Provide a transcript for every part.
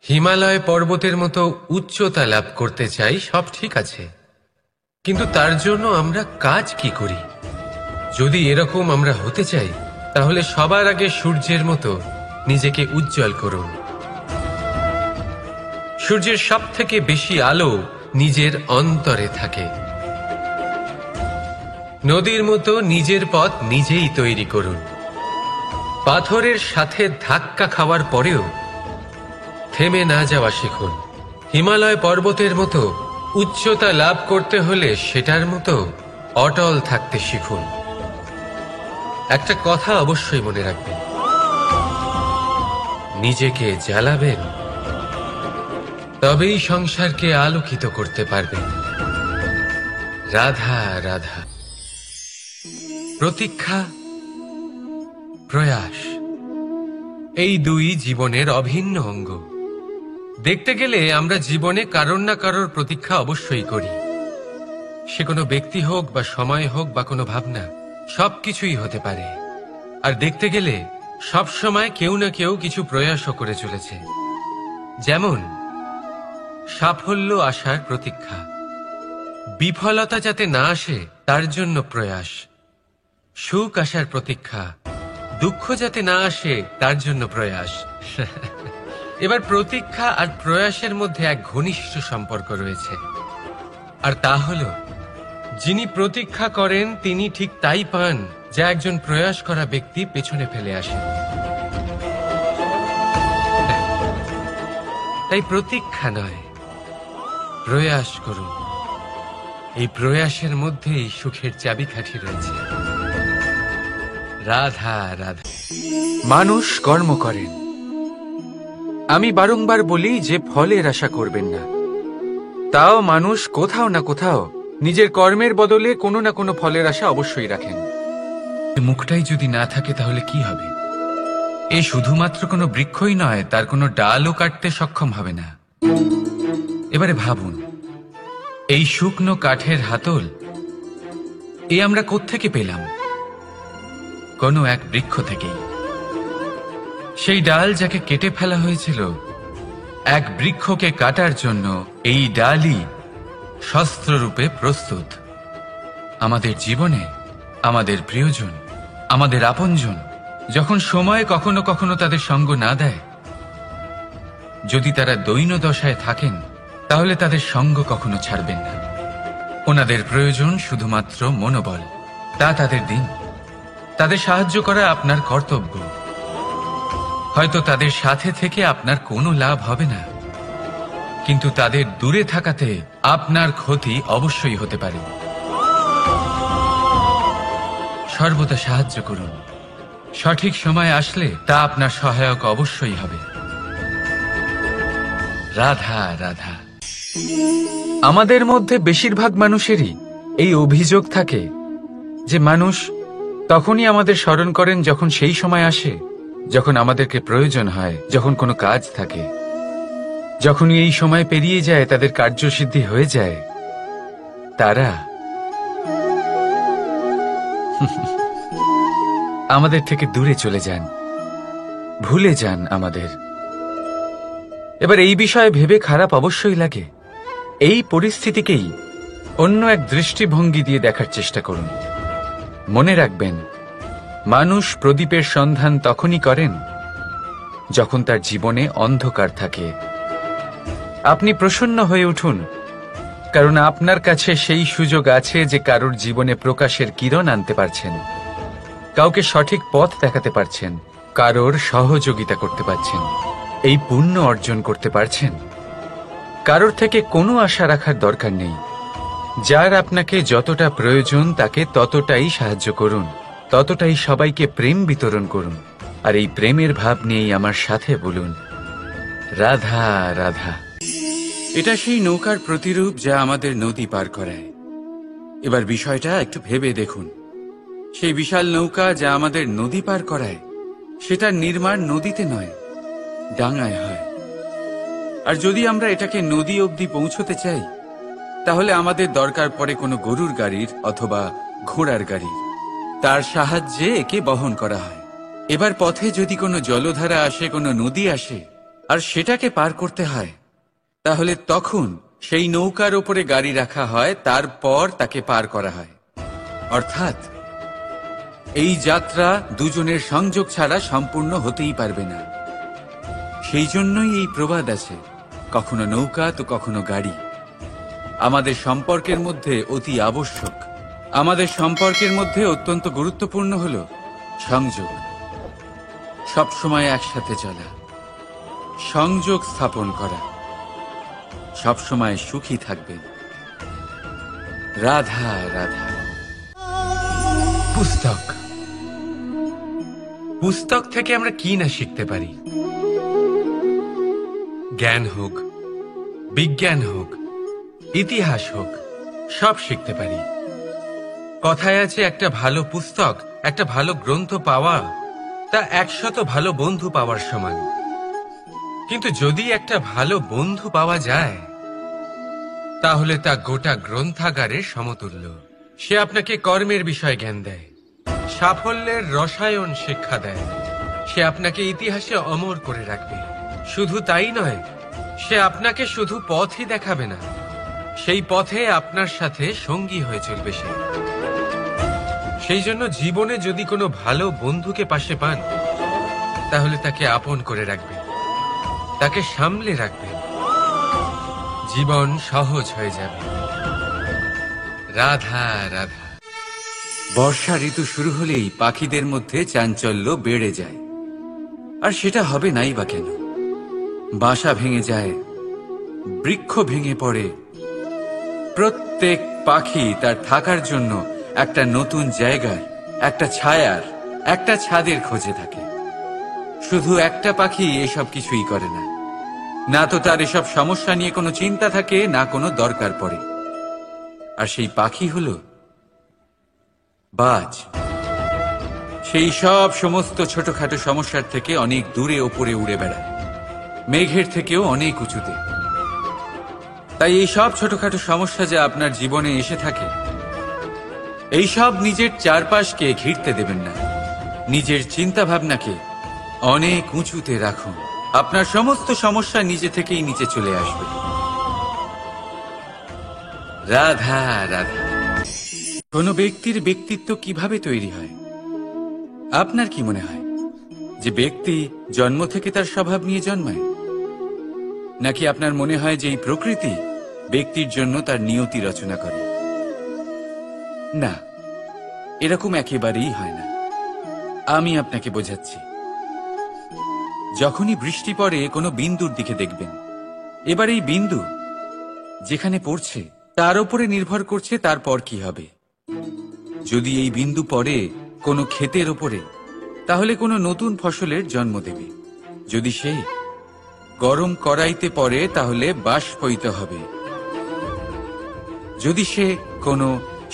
হিমালয় পর্বতের মতো উচ্চতা লাভ করতে চাই, সব ঠিক আছে, কিন্তু তার জন্য আমরা কাজ কি করি? যদি এরকম আমরা হতে চাই, তাহলে সবার আগে সূর্যের মতো নিজেকে উজ্জ্বল করুন। সূর্যের সব থেকে বেশি আলো নিজের অন্তরে থাকে। নদীর মতো নিজের পথ নিজেই তৈরি করুন। পাথরের সাথে ধাক্কা খাওয়ার পরেও থেমে না যাওয়া শিখুন। হিমালয় পর্বতের মতো উচ্চতা লাভ করতে হলে সেটার মতো অটল থাকতে শিখুন। একটা কথা অবশ্যই মনে রাখবেন, নিজেকে জ্বালাবেন, তবেই সংসারকে আলোকিত করতে পারবেন। রাধা রাধা। প্রতীক্ষা, প্রয়াস, এই দুই জীবনের অভিন্ন অঙ্গ। দেখতে গেলে আমরা জীবনে কারোর না কারোর প্রতীক্ষা অবশ্যই করি। সে কোনো ব্যক্তি হোক বা সময় হোক বা কোনো ভাবনা, সবকিছুই হতে পারে। আর দেখতে গেলে সব সময় কেউ না কেউ কিছু প্রয়াসও করে চলেছে। যেমন সাফল্য আসার প্রতীক্ষা, বিফলতা যাতে না আসে তার জন্য প্রয়াস, সুখ আসার প্রতীক্ষা, দুঃখ যাতে না আসে তার জন্য প্রয়াস। এবার প্রতীক্ষা আর প্রয়াসের মধ্যে এক ঘনিষ্ঠ সম্পর্ক রয়েছে, আর তা হল যিনি প্রতীক্ষা করেন তিনি ঠিক তাই পান যা একজন প্রয়াস করা ব্যক্তি পেছনে ফেলে আসেন। তাই প্রতীক্ষা নয়, প্রয়াস করুন। এই প্রয়াসের মধ্যেই সুখের চাবিকাঠি রয়েছে। রাধা রাধা। মানুষ কর্ম করেন। আমি বারংবার বলি যে ফলের আশা করবেন না। তাও মানুষ কোথাও না কোথাও নিজের কর্মের বদলে কোনো না কোনো ফলের আশা অবশ্যই রাখেন। মুখটাই যদি না থাকে তাহলে কি হবে? এ শুধুমাত্র কোনো বৃক্ষই নয়, তার কোনো ডালও কাটতে সক্ষম হবে না। এবারে ভাবুন, এই শুকনো কাঠের হাতল এ আমরা কোত্থেকে পেলাম? কোনো এক বৃক্ষ থেকেই। সেই ডাল যাকে কেটে ফেলা হয়েছিল এক বৃক্ষকে কাটার জন্য, এই ডালই শস্ত্ররূপে প্রস্তুত। আমাদের জীবনে আমাদের প্রিয়জন, আমাদের আপনজন যখন সময় কখনো কখনো তাদের সঙ্গ না দেয়, যদি তারা দৈন্য দশায় থাকেন, তাহলে তাদের সঙ্গ কখনো ছাড়বেন না। ওনাদের প্রয়োজন শুধুমাত্র মনোবল। তা তাদের দিন। তাদের সাহায্য করা আপনার কর্তব্য। হয়তো তাদের সাথে থেকে আপনার কোনো লাভ হবে না, কিন্তু তাদের দূরে থাকাতে আপনার ক্ষতি অবশ্যই হতে পারে। সর্বদা সাহায্য করুন। সঠিক সময় আসলে তা আপনার সহায়ক অবশ্যই হবে। রাধা রাধা। আমাদের মধ্যে বেশিরভাগ মানুষেরই এই অভিযোগ থাকে যে মানুষ তখনই আমাদের স্মরণ করেন যখন সেই সময় আসে যখন আমাদেরকে প্রয়োজন হয়, যখন কোনো কাজ থাকে। যখনই এই সময় পেরিয়ে যায়, তাদের কার্যসিদ্ধি হয়ে যায়, তারা আমাদের থেকে দূরে চলে যান, ভুলে যান আমাদের। এবার এই বিষয়ে ভেবে খারাপ অবশ্যই লাগে। এই পরিস্থিতিকেই অন্য এক দৃষ্টিভঙ্গি দিয়ে দেখার চেষ্টা করুন। মনে রাখবেন, মানুষ প্রদীপের সন্ধান তখনই করেন যখন তার জীবনে অন্ধকার থাকে। আপনি প্রসন্ন হয়ে উঠুন, কারণ আপনার কাছে সেই সুযোগ আছে যে কারোর জীবনে প্রকাশের কিরণ আনতে পারছেন, কাউকে সঠিক পথ দেখাতে পারছেন, কারোর সহযোগিতা করতে পারছেন, এই পুণ্য অর্জন করতে পারছেন। কারোর থেকে কোনো আশা রাখার দরকার নেই। যার আপনাকে যতটা প্রয়োজন তাকে ততটাই সাহায্য করুন, ততটাই সবাইকে প্রেম বিতরণ করুন। আর এই প্রেমের ভাব নিয়েই আমার সাথে বলুন, রাধা রাধা। এটা সেই নৌকার প্রতিরূপ যা আমাদের নদী পার করায়। এবার বিষয়টা একটু ভেবে দেখুন। সেই বিশাল নৌকা যা আমাদের নদী পার করায়, সেটার নির্মাণ নদীতে নয়, ডাঙায় হয়। আর যদি আমরা এটাকে নদী অবধি পৌঁছতে চাই, তাহলে আমাদের দরকার পড়ে কোনো গরুর গাড়ির অথবা ঘোড়ার গাড়ির। তার সাহায্যে একে বহন করা হয়। এবার পথে যদি কোনো জলধারা আসে, কোনো নদী আসে, আর সেটাকে পার করতে হয়, তাহলে তখন সেই নৌকার ওপরে গাড়ি রাখা হয়, তারপর তাকে পার করা হয়। অর্থাৎ এই যাত্রা দুজনের সংযোগ ছাড়া সম্পূর্ণ হতেই পারবে না। সেই জন্যই এই প্রবাদ আছে, কখনো নৌকা তো কখনো গাড়ি। আমাদের সম্পর্কের মধ্যে অতি আবশ্যক, আমাদের সম্পর্কের মধ্যে অত্যন্ত গুরুত্বপূর্ণ হল সংযোগ। সবসময় একসাথে চলা, সংযোগ স্থাপন করা, সবসময় সুখী থাকবেন। রাধা রাধা। পুস্তক, পুস্তক থেকে আমরা কি না শিখতে পারি। জ্ঞান হোক, বিজ্ঞান হোক, ইতিহাস হোক, সব শিখতে পারি। কথায় আছে, একটা ভালো পুস্তক, একটা ভালো গ্রন্থ পাওয়া তা 100 ভালো বন্ধু পাওয়ার সমান। কিন্তু যদি একটা ভালো বন্ধু পাওয়া যায়, তাহলে তা গোটা গ্রন্থাগারের সমতুল্য। সে আপনাকে কর্মের বিষয়ে জ্ঞান দেয়, সাফল্যের রসায়ন শিক্ষা দেয়, সে আপনাকে ইতিহাসে অমর করে রাখবে। শুধু তাই নয়, সে আপনাকে শুধু পথই দেখাবে না, সেই পথে আপনার সাথে সঙ্গী হয়ে চলবে সে। সেই জন্য জীবনে যদি কোনো ভালো বন্ধুকে পাশে পান, তাহলে তাকে আপন করে রাখবেন, তাকে সামলে রাখবেন, জীবন সহজ হয়ে যাবে। রাধা রাধা। বর্ষা ঋতু শুরু হলেই পাখিদের মধ্যে চাঞ্চল্য বেড়ে যায়। আর সেটা হবে নাই বা কেন? বাসা ভেঙে যায়, বৃক্ষ ভেঙে পড়ে, প্রত্যেক পাখি তার থাকার জন্য একটা নতুন জায়গার, একটা ছায়ার, একটা ছাদের খোঁজে থাকে। শুধু একটা পাখি এসব কিছুই করে না, না তো তার এসব সমস্যা নিয়ে কোনো চিন্তা থাকে, না কোনো দরকার পড়ে। আর সেই পাখি হলো বাজ। সেই সব সমস্ত ছোটখাটো সমস্যার থেকে অনেক দূরে ওপরে উড়ে বেড়ায়, মেঘের থেকেও অনেক উঁচুতে। তাই এই সব ছোটখাটো সমস্যা যা আপনার জীবনে এসে থাকে, এই সব নিজের চারপাশকে ঘিরতে দেবেন না। নিজের চিন্তা ভাবনাকে অনেক উঁচুতে রাখুন, আপনার সমস্ত সমস্যা নিজে থেকেই নিচে চলে আসবে। রাধা রাধা। কোনো ব্যক্তির ব্যক্তিত্ব কিভাবে তৈরি হয়? আপনার কি মনে হয় যে ব্যক্তি জন্ম থেকে তার স্বভাব নিয়ে জন্মায়, নাকি আপনার মনে হয় যে এই প্রকৃতি ব্যক্তির জন্য তার নিয়তি রচনা করে? না, এরকম একেবারেই হয় না। আমি আপনাকে বোঝাচ্ছি। যখনই বৃষ্টি পড়ে কোনো বিন্দুর দিকে দেখবেন, এবার এই বিন্দু যেখানে পড়ছে তার উপরে নির্ভর করছে তারপর কি হবে। যদি এই বিন্দু পড়ে কোনো ক্ষেতের ওপরে, তাহলে কোনো নতুন ফসলের জন্ম দেবে। যদি সে গরম কড়াইতে পড়ে, তাহলে বাষ্পীত হবে। যদি সে কোনো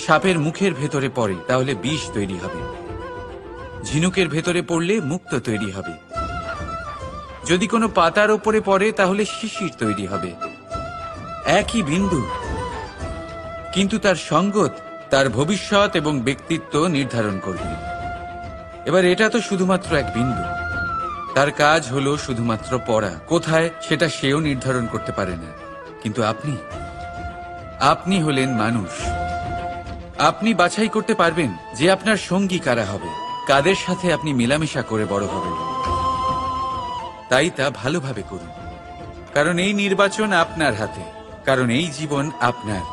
সাপের মুখের ভেতরে পড়ে, তাহলে বিষ তৈরি হবে। ঝিনুকের ভেতরে পড়লে মুক্ত তৈরি হবে। যদি কোনো পাতার ওপরে পড়ে, তাহলে শিশির তৈরি হবে। একই বিন্দু, কিন্তু তার সঙ্গত তার ভবিষ্যৎ এবং ব্যক্তিত্ব নির্ধারণ করবে। এবার এটা তো শুধুমাত্র এক বিন্দু, তার কাজ হলো শুধুমাত্র পড়া। কোথায় সেটা সেও নির্ধারণ করতে পারে না। কিন্তু আপনি হলেন মানুষ। আপনি বাছাই করতে পারবেন যে আপনার সঙ্গী কারা হবে, কাদের সাথে আপনি মেলামেশা করে বড় হবেন। তাই তা ভালোভাবে করুন, কারণ এই নির্বাচন আপনার হাতে, কারণ এই জীবন আপনার,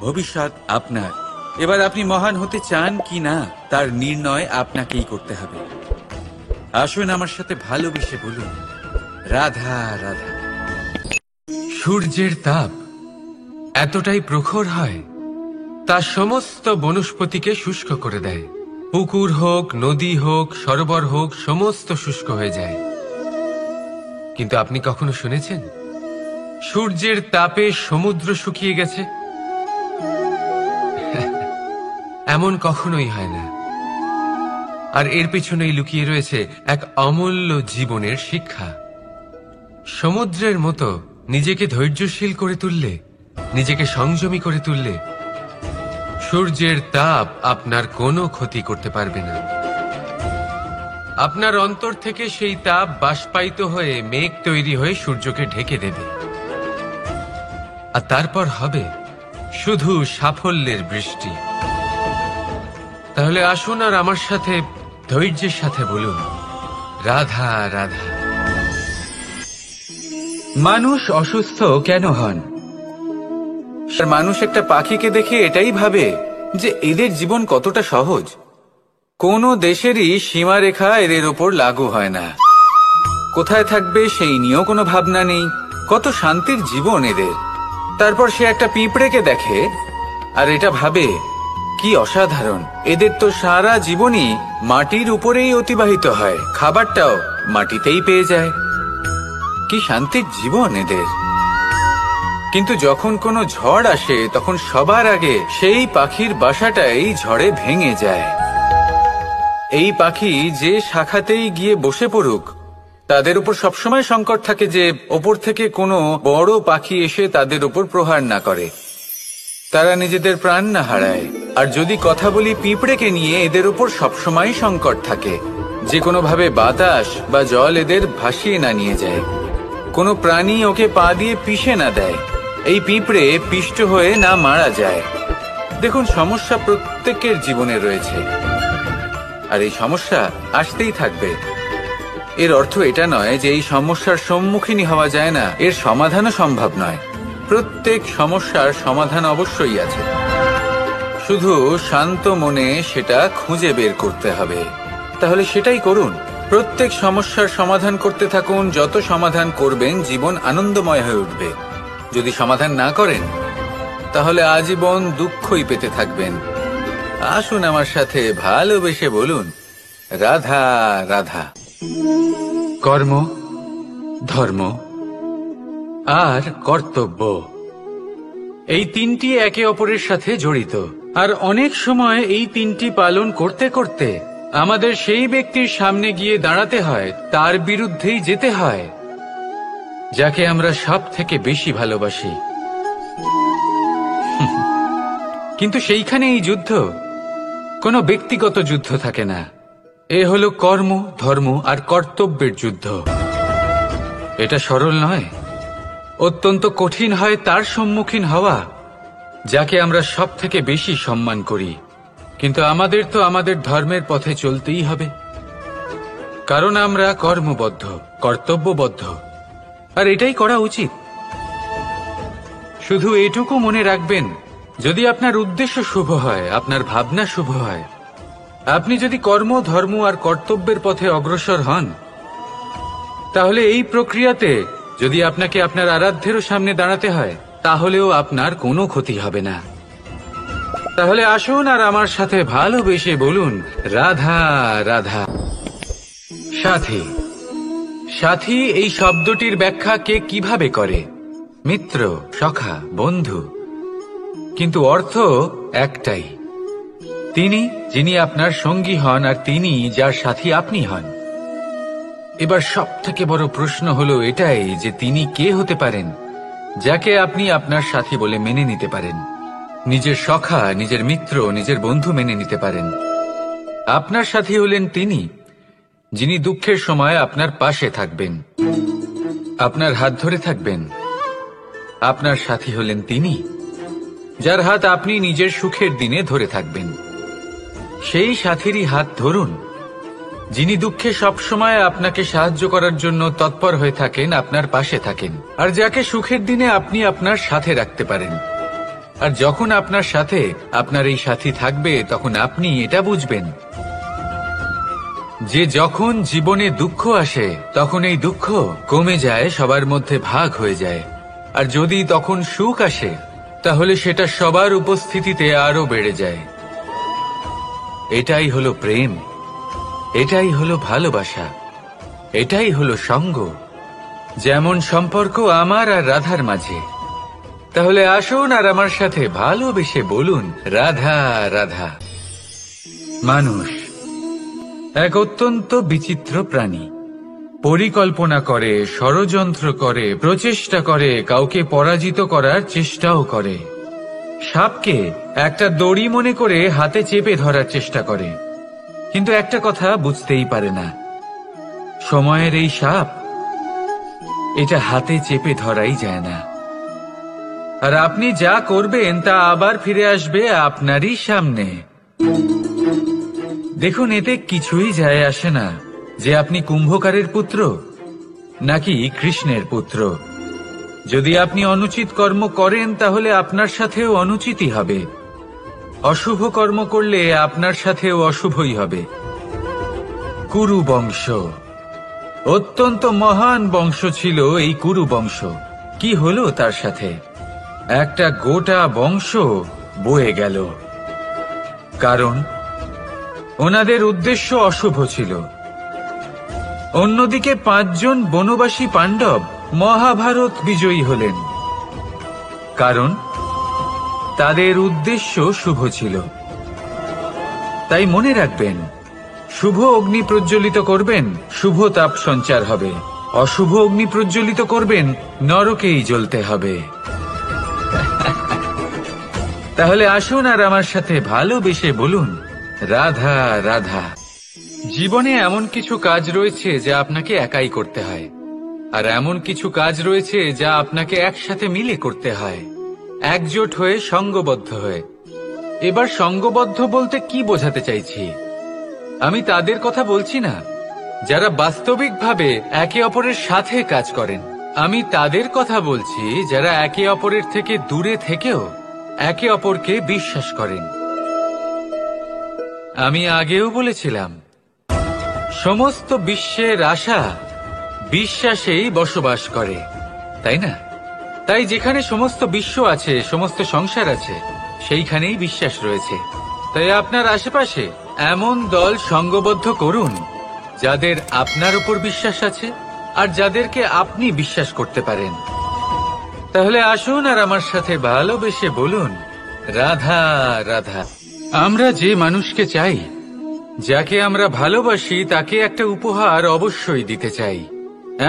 ভবিষ্যৎ আপনার। এবার আপনি মহান হতে চান কি না, তার নির্ণয় আপনাকেই করতে হবে। আসুন আমার সাথে ভালোবেসে বলুন, রাধা রাধা। সূর্যের তাপ এতটাই প্রখর হয়, তা সমস্ত বনস্পতিকে শুষ্ক করে দেয়। পুকুর হোক, নদী হোক, সরোবর হোক, সমস্ত শুষ্ক হয়ে যায়। কিন্তু আপনি কখনো শুনেছেন সূর্যের তাপে সমুদ্র শুকিয়ে গেছে? এমন কখনোই হয় না। আর এর পেছনেই লুকিয়ে রয়েছে এক অমূল্য জীবনের শিক্ষা। সমুদ্রের মতো নিজেকে ধৈর্যশীল করে তুললে, নিজেকে সংযমী করে তুললে, সূর্যের তাপ আপনার কোনো ক্ষতি করতে পারবে না। আপনার অন্তর থেকে সেই তাপ বাষ্পায়িত হয়ে মেঘ তৈরি হয়ে সূর্যকে ঢেকে দেবে, আর তারপর হবে শুধু সাফল্যের বৃষ্টি। তাহলে আসুন আর আমার সাথে ধৈর্যের সাথে বলুন, রাধা রাধা। মানুষ অসুস্থ কেন হন? মানুষ একটা পাখিকে দেখে এটাই ভাবে যে এদের জীবন কতটা সহজ। কোনো দেশেরই সীমারেখা এদের ওপর লাগু হয় না। কোথায় থাকবে সেই নিয়েও কোনো ভাবনা নেই। কত শান্তির জীবন এদের। তারপর সে একটা পিঁপড়েকে দেখে আর এটা ভাবে কি অসাধারণ, এদের তো সারা জীবনই মাটির উপরেই অতিবাহিত হয়, খাবারটাও মাটিতেই পেয়ে যায়। কি শান্তির জীবন এদের। কিন্তু যখন কোনো ঝড় আসে তখন সবার আগে সেই পাখির বাসাটাই ঝড়ে ভেঙে যায়। এই পাখি যে শাখাতেই গিয়ে বসে পড়ুক, তাদের উপর সবসময় সংকট থাকে যে ওপর থেকে কোনো বড় পাখি এসে তাদের উপর প্রহার না করে, তারা নিজেদের প্রাণ না হারায়। আর যদি কথা বলি পিঁপড়েকে নিয়ে, এদের উপর সবসময় সংকট থাকে যে কোনোভাবে বাতাস বা জল এদের ভাসিয়ে না নিয়ে যায়, কোনো প্রাণী ওকে পা দিয়ে পিষে না দেয়, এই পিঁপড়ে পিষ্ট হয়ে না মারা যায়। দেখুন, সমস্যা প্রত্যেকের জীবনে রয়েছে আর এই সমস্যা আসতেই থাকবে। এর অর্থ এটা নয় যে এই সমস্যার সম্মুখীন হওয়া যায় না, এর সমাধানও সম্ভব নয়। প্রত্যেক সমস্যার সমাধান অবশ্যই আছে, শুধু শান্ত মনে সেটা খুঁজে বের করতে হবে। তাহলে সেটাই করুন, প্রত্যেক সমস্যার সমাধান করতে থাকুন। যত সমাধান করবেন জীবন আনন্দময় হয়ে উঠবে। যদি সমাধান না করেন তাহলে আজীবন দুঃখই পেতে থাকবেন। আসুন আমার সাথে ভালোবেসে বলুন, রাধা রাধা। কর্ম, ধর্ম আর কর্তব্য, এই তিনটি একে অপরের সাথে জড়িত। আর অনেক সময় এই তিনটি পালন করতে করতে আমাদের সেই ব্যক্তির সামনে গিয়ে দাঁড়াতে হয়, তার বিরুদ্ধেই যেতে হয় যাকে আমরা সব থেকে বেশি ভালোবাসি। কিন্তু সেইখানে এই যুদ্ধ কোনো ব্যক্তিগত যুদ্ধ থাকে না, এ হলো কর্ম, ধর্ম আর কর্তব্যের যুদ্ধ। এটা সরল নয়, অত্যন্ত কঠিন হয় তার সম্মুখীন হওয়া যাকে আমরা সব থেকে বেশি সম্মান করি। কিন্তু আমাদের তো আমাদের ধর্মের পথে চলতেই হবে, কারণ আমরা কর্মবদ্ধ, কর্তব্যবদ্ধ, আর এটাই করা উচিত। শুধু এটুকু মনে রাখবেন, যদি আপনার উদ্দেশ্য শুভ হয়, আপনার ভাবনা শুভ হয়, আপনি যদি কর্ম, ধর্ম আর কর্তব্যের পথে অগ্রসর হন, তাহলে এই প্রক্রিয়াতে যদি আপনাকে আপনার আরাধ্যেরও সামনে দাঁড়াতে হয়, তাহলেও আপনার কোনো ক্ষতি হবে না। তাহলে আসুন আর আমার সাথে ভালোবেসে বলুন, রাধা রাধা। সাথী, সাথী এই শব্দটির ব্যাখ্যা কে কিভাবে করে? মিত্র, সখা, বন্ধু। কিন্তু অর্থ একটাই, তিনি যিনি আপনার সঙ্গী হন আর তিনি যার সাথী আপনি হন। এবার সব থেকে বড় প্রশ্ন হলো এটাই যে তিনি কে হতে পারেন যাকে আপনি আপনার সাথী বলে মেনে নিতে পারেন, নিজের সখা, নিজের মিত্র, নিজের বন্ধু মেনে নিতে পারেন। আপনার সাথী হলেন তিনি যিনি দুঃখের সময় আপনার পাশে থাকবেন, আপনার হাত ধরে থাকবেন। আপনার সাথী হলেন তিনি যার হাত আপনি নিজের সুখের দিনে ধরে থাকবেন। সেই সাথীরই হাত ধরুন যিনি দুঃখে সবসময় আপনাকে সাহায্য করার জন্য তৎপর হয়ে থাকেন, আপনার পাশে থাকেন, আর যাকে সুখের দিনে আপনি আপনার সাথে রাখতে পারেন। আর যখন আপনার সাথে আপনার এই সাথী থাকবে, তখন আপনি এটা বুঝবেন যে যখন জীবনে দুঃখ আসে, তখন এই দুঃখ কমে যায়, সবার মধ্যে ভাগ হয়ে যায়। আর যদি তখন সুখ আসে, তাহলে সেটা সবার উপস্থিতিতে আরো বেড়ে যায়। এটাই হলো প্রেম, এটাই হলো ভালোবাসা, এটাই হলো সঙ্গ, যেমন সম্পর্ক আমার আর রাধার মাঝে। তাহলে আসুন আর আমার সাথে ভালোবেসে বলুন, রাধা রাধা। মানুষ এক অত্যন্ত বিচিত্র প্রাণী। পরিকল্পনা করে, ষড়যন্ত্র করে, প্রচেষ্টা করে, কাউকে পরাজিত করার চেষ্টাও করে। সাপকে একটা দড়ি মনে করে হাতে চেপে ধরার চেষ্টা করে, কিন্তু একটা কথা বুঝতেই পারে না, সময়ের এই সাপ, এটা হাতে চেপে ধরাই যায় না। আর আপনি যা করবেন তা আবার ফিরে আসবে আপনারই সামনে। দেখুন, এতে কিছুই যায় আসে না যে আপনি কুম্ভকারের পুত্র নাকি কৃষ্ণের পুত্র। যদি আপনি অনুচিত কর্ম করেন তাহলে আপনার সাথেও অনুচিতই হবে। অশুভ কর্ম করলে আপনার সাথেও অশুভই হবে। কুরু বংশ অত্যন্ত মহান বংশ ছিল। এই কুরু বংশ কি হলো তার সাথে? একটা গোটা বংশ বয়ে গেল। কারণ ওনাদের উদ্দেশ্য অশুভ ছিল। অন্যদিকে 5 জন বনবাসী পাণ্ডব মহাভারত বিজয়ী হলেন, কারণ তাদের উদ্দেশ্য শুভ ছিল। তাই মনে রাখবেন, শুভ অগ্নি প্রজ্বলিত করবেন, শুভ তাপ সঞ্চার হবে। অশুভ অগ্নি প্রজ্বলিত করবেন, নরকেই জ্বলতে হবে। তাহলে আসুন আর আমার সাথে ভালোবেসে বলুন, রাধা রাধা। জীবনে এমন কিছু কাজ রয়েছে যা আপনাকে একাই করতে হয়, আর এমন কিছু কাজ রয়েছে যা আপনাকে একসাথে মিলে করতে হয়, একজোট হয়ে, সঙ্গবদ্ধ হয়ে। এবার সঙ্গবদ্ধ বলতে কি বোঝাতে চাইছি? আমি তাদের কথা বলছি না যারা বাস্তবিকভাবে একে অপরের সাথে কাজ করেন। আমি তাদের কথা বলছি যারা একে অপরের থেকে দূরে থেকেও একে অপরকে বিশ্বাস করেন। আমি আগেও বলেছিলাম, সমস্ত বিশ্বের আশা বিশ্বাসেই বসবাস করে, তাই না? তাই যেখানে সমস্ত বিশ্ব আছে, সমস্ত সংসার আছে, সেইখানেই বিশ্বাস রয়েছে। তাই আপনার আশেপাশে এমন দল সঙ্গবদ্ধ করুন যাদের আপনার উপর বিশ্বাস আছে আর যাদেরকে আপনি বিশ্বাস করতে পারেন। তাহলে আসুন আর আমার সাথে ভালোবেসে বলুন, রাধা রাধা। আমরা যে মানুষকে চাই, যাকে আমরা ভালোবাসি, তাকে একটা উপহার অবশ্যই দিতে চাই।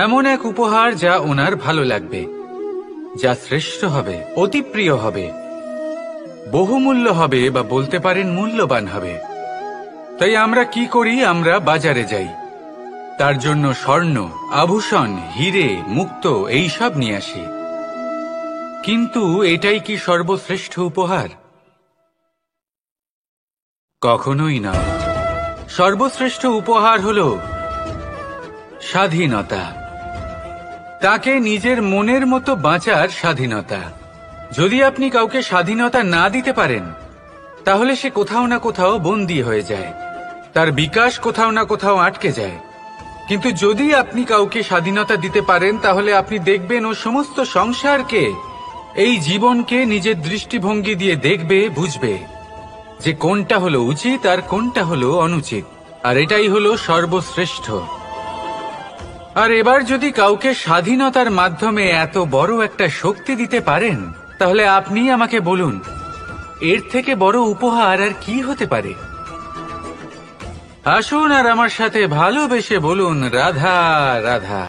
এমন এক উপহার যা ওনার ভালো লাগবে, যা শ্রেষ্ঠ হবে, অতি প্রিয় হবে, বহুমূল্য হবে, বা বলতে পারেন মূল্যবান হবে। তাই আমরা কি করি? আমরা বাজারে যাই, তার জন্য স্বর্ণ, আভূষণ, হিরে, মুক্ত এইসব নিয়ে আসি। কিন্তু এটাই কি সর্বশ্রেষ্ঠ উপহার? কখনোই নয়। সর্বশ্রেষ্ঠ উপহার হলো স্বাধীনতা। তাকে নিজের মনের মতো বাঁচার স্বাধীনতা। যদি আপনি কাউকে স্বাধীনতা না দিতে পারেন, তাহলে সে কোথাও না কোথাও বন্দী হয়ে যায়, তার বিকাশ কোথাও না কোথাও আটকে যায়। কিন্তু যদি আপনি কাউকে স্বাধীনতা দিতে পারেন, তাহলে আপনি দেখবেন ও সমস্ত সংসারকে, এই জীবনকে নিজের দৃষ্টিভঙ্গি দিয়ে দেখবে, বুঝবে যে কোনটা হলো উচিত আর কোনটা হলো অনুচিত। আর এটাই হলো সর্বশ্রেষ্ঠ। আর এবার যদি কাউকে স্বাধীনতার মাধ্যমে এত বড় একটা শক্তি দিতে পারেন, তাহলে আপনি আমাকে বলুন, এর থেকে বড় উপহার আর কি হতে পারে? আসুন আর আমার সাথে ভালোবেসে বলুন, রাধা রাধা।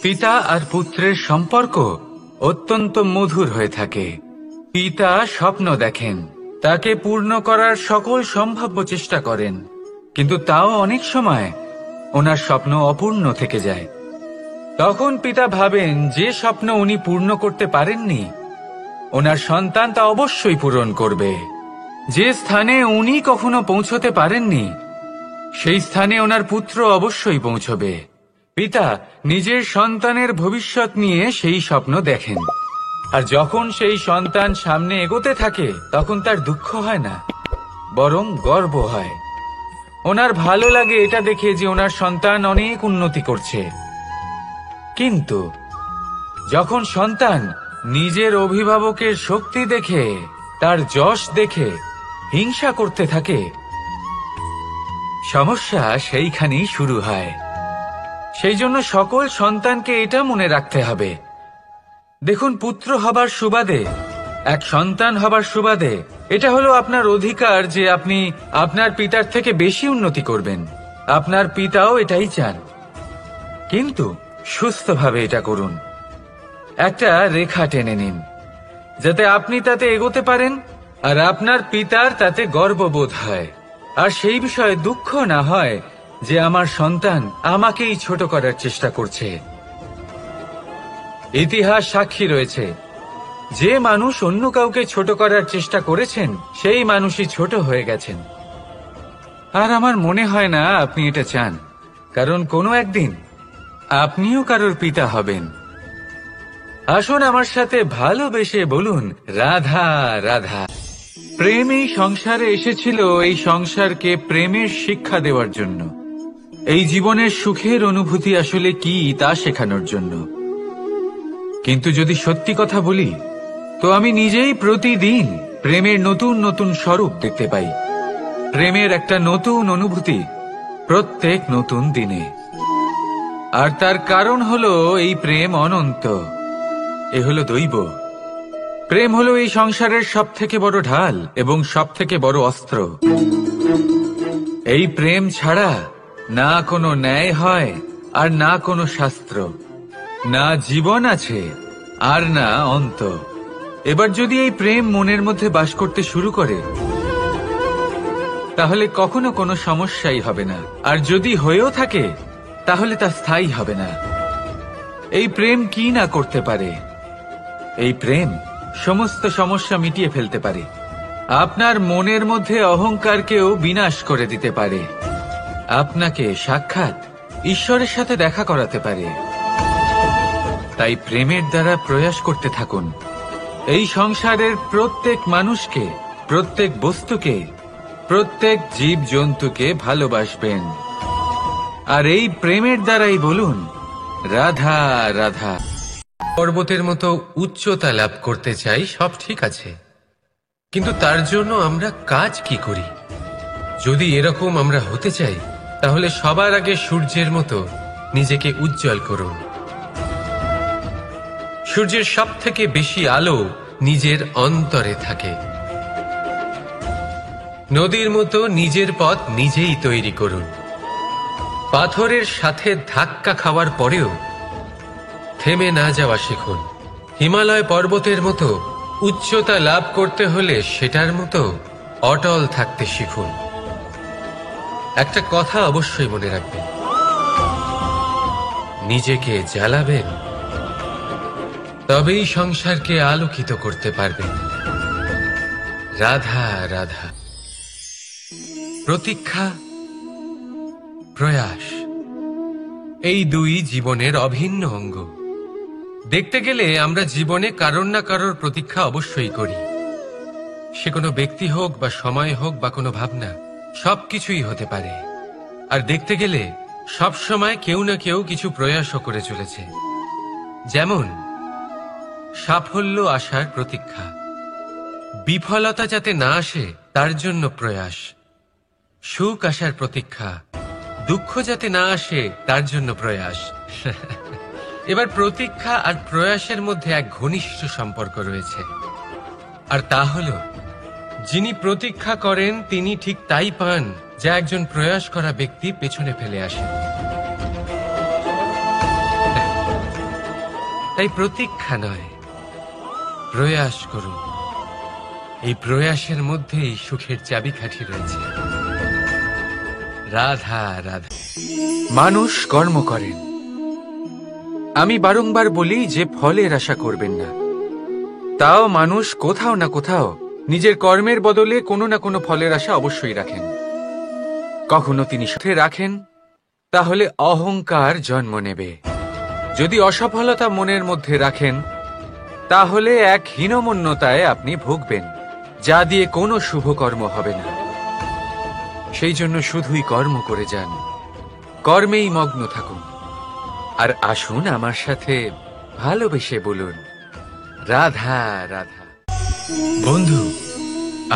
পিতা আর পুত্রের সম্পর্ক অত্যন্ত মধুর হয়ে থাকে। পিতা স্বপ্ন দেখেন, তাকে পূর্ণ করার সকল সম্ভাব্য চেষ্টা করেন, কিন্তু তাও অনেক সময় ওনার স্বপ্ন অপূর্ণ থেকে যায়। তখন পিতা ভাবেন যে স্বপ্ন উনি পূর্ণ করতে পারেননি, ওনার সন্তান তা অবশ্যই পূরণ করবে। যে স্থানে উনি কখনো পৌঁছতে পারেননি, সেই স্থানে ওনার পুত্র অবশ্যই পৌঁছবে। পিতা নিজের সন্তানের ভবিষ্যৎ নিয়ে সেই স্বপ্ন দেখেন, আর যখন সেই সন্তান সামনে এগোতে থাকে, তখন তার দুঃখ হয় না, বরং গর্ব হয়। ওনার ভালো লাগে এটা দেখে যে ওনার সন্তান অনেক উন্নতি করছে। কিন্তু যখন সন্তান নিজের অভিভাবকের শক্তি দেখে, তার যশ দেখে হিংসা করতে থাকে, সমস্যা সেইখানেই শুরু হয়। সেই জন্য সকল সন্তানকে এটা মনে রাখতে হবে, দেখুন, পুত্র হবার সুবাদে, এক সন্তান হবার সুবাদে, এটা হলো আপনার অধিকার যে আপনি আপনার পিতার থেকে বেশি উন্নতি করবেন। আপনার পিতাও এটাই চান, কিন্তু সুস্থভাবে এটা করুন। একটা রেখা টেনে নিন, যাতে আপনি তাতে এগোতে পারেন আর আপনার পিতার তাতে গর্ববোধ হয়, আর সেই বিষয়ে দুঃখ না হয় যে আমার সন্তান আমাকেই ছোট করার চেষ্টা করছে। ইতিহাস সাক্ষী রয়েছে, যে মানুষ অন্য কাউকে ছোট করার চেষ্টা করেছেন সেই মানুষই ছোট হয়ে গেছেন। আর আমার মনে হয় না আপনি এটা চান, কারণ কোনো একদিন আপনিও কারোর পিতা হবেন। আসুন আমার সাথে ভালোবেসে বলুন, রাধা রাধা। প্রেম এই সংসারে এসেছিল এই সংসারকে প্রেমের শিক্ষা দেওয়ার জন্য, এই জীবনের সুখের অনুভূতি আসলে কি তা শেখানোর জন্য। কিন্তু যদি সত্যি কথা বলি, তো আমি নিজেই প্রতিদিন প্রেমের নতুন নতুন স্বরূপ দেখতে পাই। প্রেমের একটা নতুন অনুভূতি প্রত্যেক নতুন দিনে। আর তার কারণ হলো এই প্রেম অনন্ত, এ হলো দৈব। প্রেম হলো এই সংসারের সবথেকে বড় ঢাল এবং সবথেকে বড় অস্ত্র। এই প্রেম ছাড়া না কোনো ন্যায় হয় আর না কোনো শাস্ত্র, না জীবন আছে আর না অন্ত। এবার যদি এই প্রেম মনের মধ্যে বাস করতে শুরু করে, তাহলে কখনো কোনো সমস্যাই হবে না। আর যদি হয়েও থাকে, তাহলে তা স্থায়ী হবে না। এই প্রেম কি না করতে পারে? এই প্রেম সমস্ত সমস্যা মিটিয়ে ফেলতে পারে। আপনার মনের মধ্যে অহংকারকেও বিনাশ করে দিতে পারে। আপনাকে সাক্ষাৎ ঈশ্বরের সাথে দেখা করাতে পারে। তাই প্রেমের দ্বারা প্রয়াস করতে থাকুন। এই সংসারের প্রত্যেক মানুষকে, প্রত্যেক বস্তুকে, প্রত্যেক জীব জন্তুকে ভালোবাসবেন। আর এই প্রেমের দ্বারাই বলুন, রাধা রাধা। পর্বতের মতো উচ্চতা লাভ করতে চাই, সব ঠিক আছে, কিন্তু তার জন্য আমরা কাজ কি করি? যদি এরকম আমরা হতে চাই, তাহলে সবার আগে সূর্যের মতো নিজেকে উজ্জ্বল করুন। সূর্যের সব থেকে বেশি আলো নিজের অন্তরে থাকে। নদীর মতো নিজের পথ নিজেই তৈরি করুন। পাথরের সাথে ধাক্কা খাওয়ার পরেও থেমে না যাওয়া শিখুন। হিমালয় পর্বতের মতো উচ্চতা লাভ করতে হলে সেটার মতো অটল থাকতে শিখুন। একটা কথা অবশ্যই মনে রাখবেন, নিজেকে জ্বালাবেন, তবেই সংসারকে আলোকিত করতে পারবেন। রাধা রাধা। প্রতীক্ষা, প্রয়াস, এই দুই জীবনের অভিন্ন অঙ্গ। দেখতে গেলে আমরা জীবনে কারোর না কারোর প্রতীক্ষা অবশ্যই করি। সে কোনো ব্যক্তি হোক বা সময় হোক বা কোনো ভাবনা, সবকিছুই হতে পারে। আর দেখতে গেলে সব সময় কেউ না কেউ কিছু প্রয়াসও করে চলেছে। যেমন সাফল্য আসার প্রতীক্ষা, বিফলতা যাতে না আসে তার জন্য প্রয়াস। সুখ আসার প্রতীক্ষা, দুঃখ যাতে না আসে তার জন্য প্রয়াস। এবার প্রতীক্ষা আর প্রয়াসের মধ্যে এক ঘনিষ্ঠ সম্পর্ক রয়েছে, আর তা হল যিনি প্রতীক্ষা করেন তিনি ঠিক তাই পান যা একজন প্রয়াস করা ব্যক্তি পেছনে ফেলে আসে। তাই প্রতীক্ষা নয়, প্রয়াস করুন। এই প্রয়াসের মধ্যেই সুখের চাবিকাঠি রয়েছে। রাধা রাধা। মানুষ কর্ম করেন। আমি বারংবার বলি যে ফলের আশা করবেন না। তাও মানুষ কোথাও না কোথাও নিজের কর্মের বদলে কোনো না কোনো ফলের আশা অবশ্যই রাখেন। কখনো তিনি সাথে রাখেন, তাহলে অহংকার জন্ম নেবে। যদি অসফলতা মনের মধ্যে রাখেন, তাহলে এক হীনমন্যতায় আপনি ভুগবেন, যা দিয়ে কোনো শুভ কর্ম হবে না। সেই জন্য শুধুই কর্ম করে যান, কর্মেই মগ্ন থাকুন। আর আসুন আমার সাথে ভালোবেসে বলুন, রাধা রাধা। বন্ধু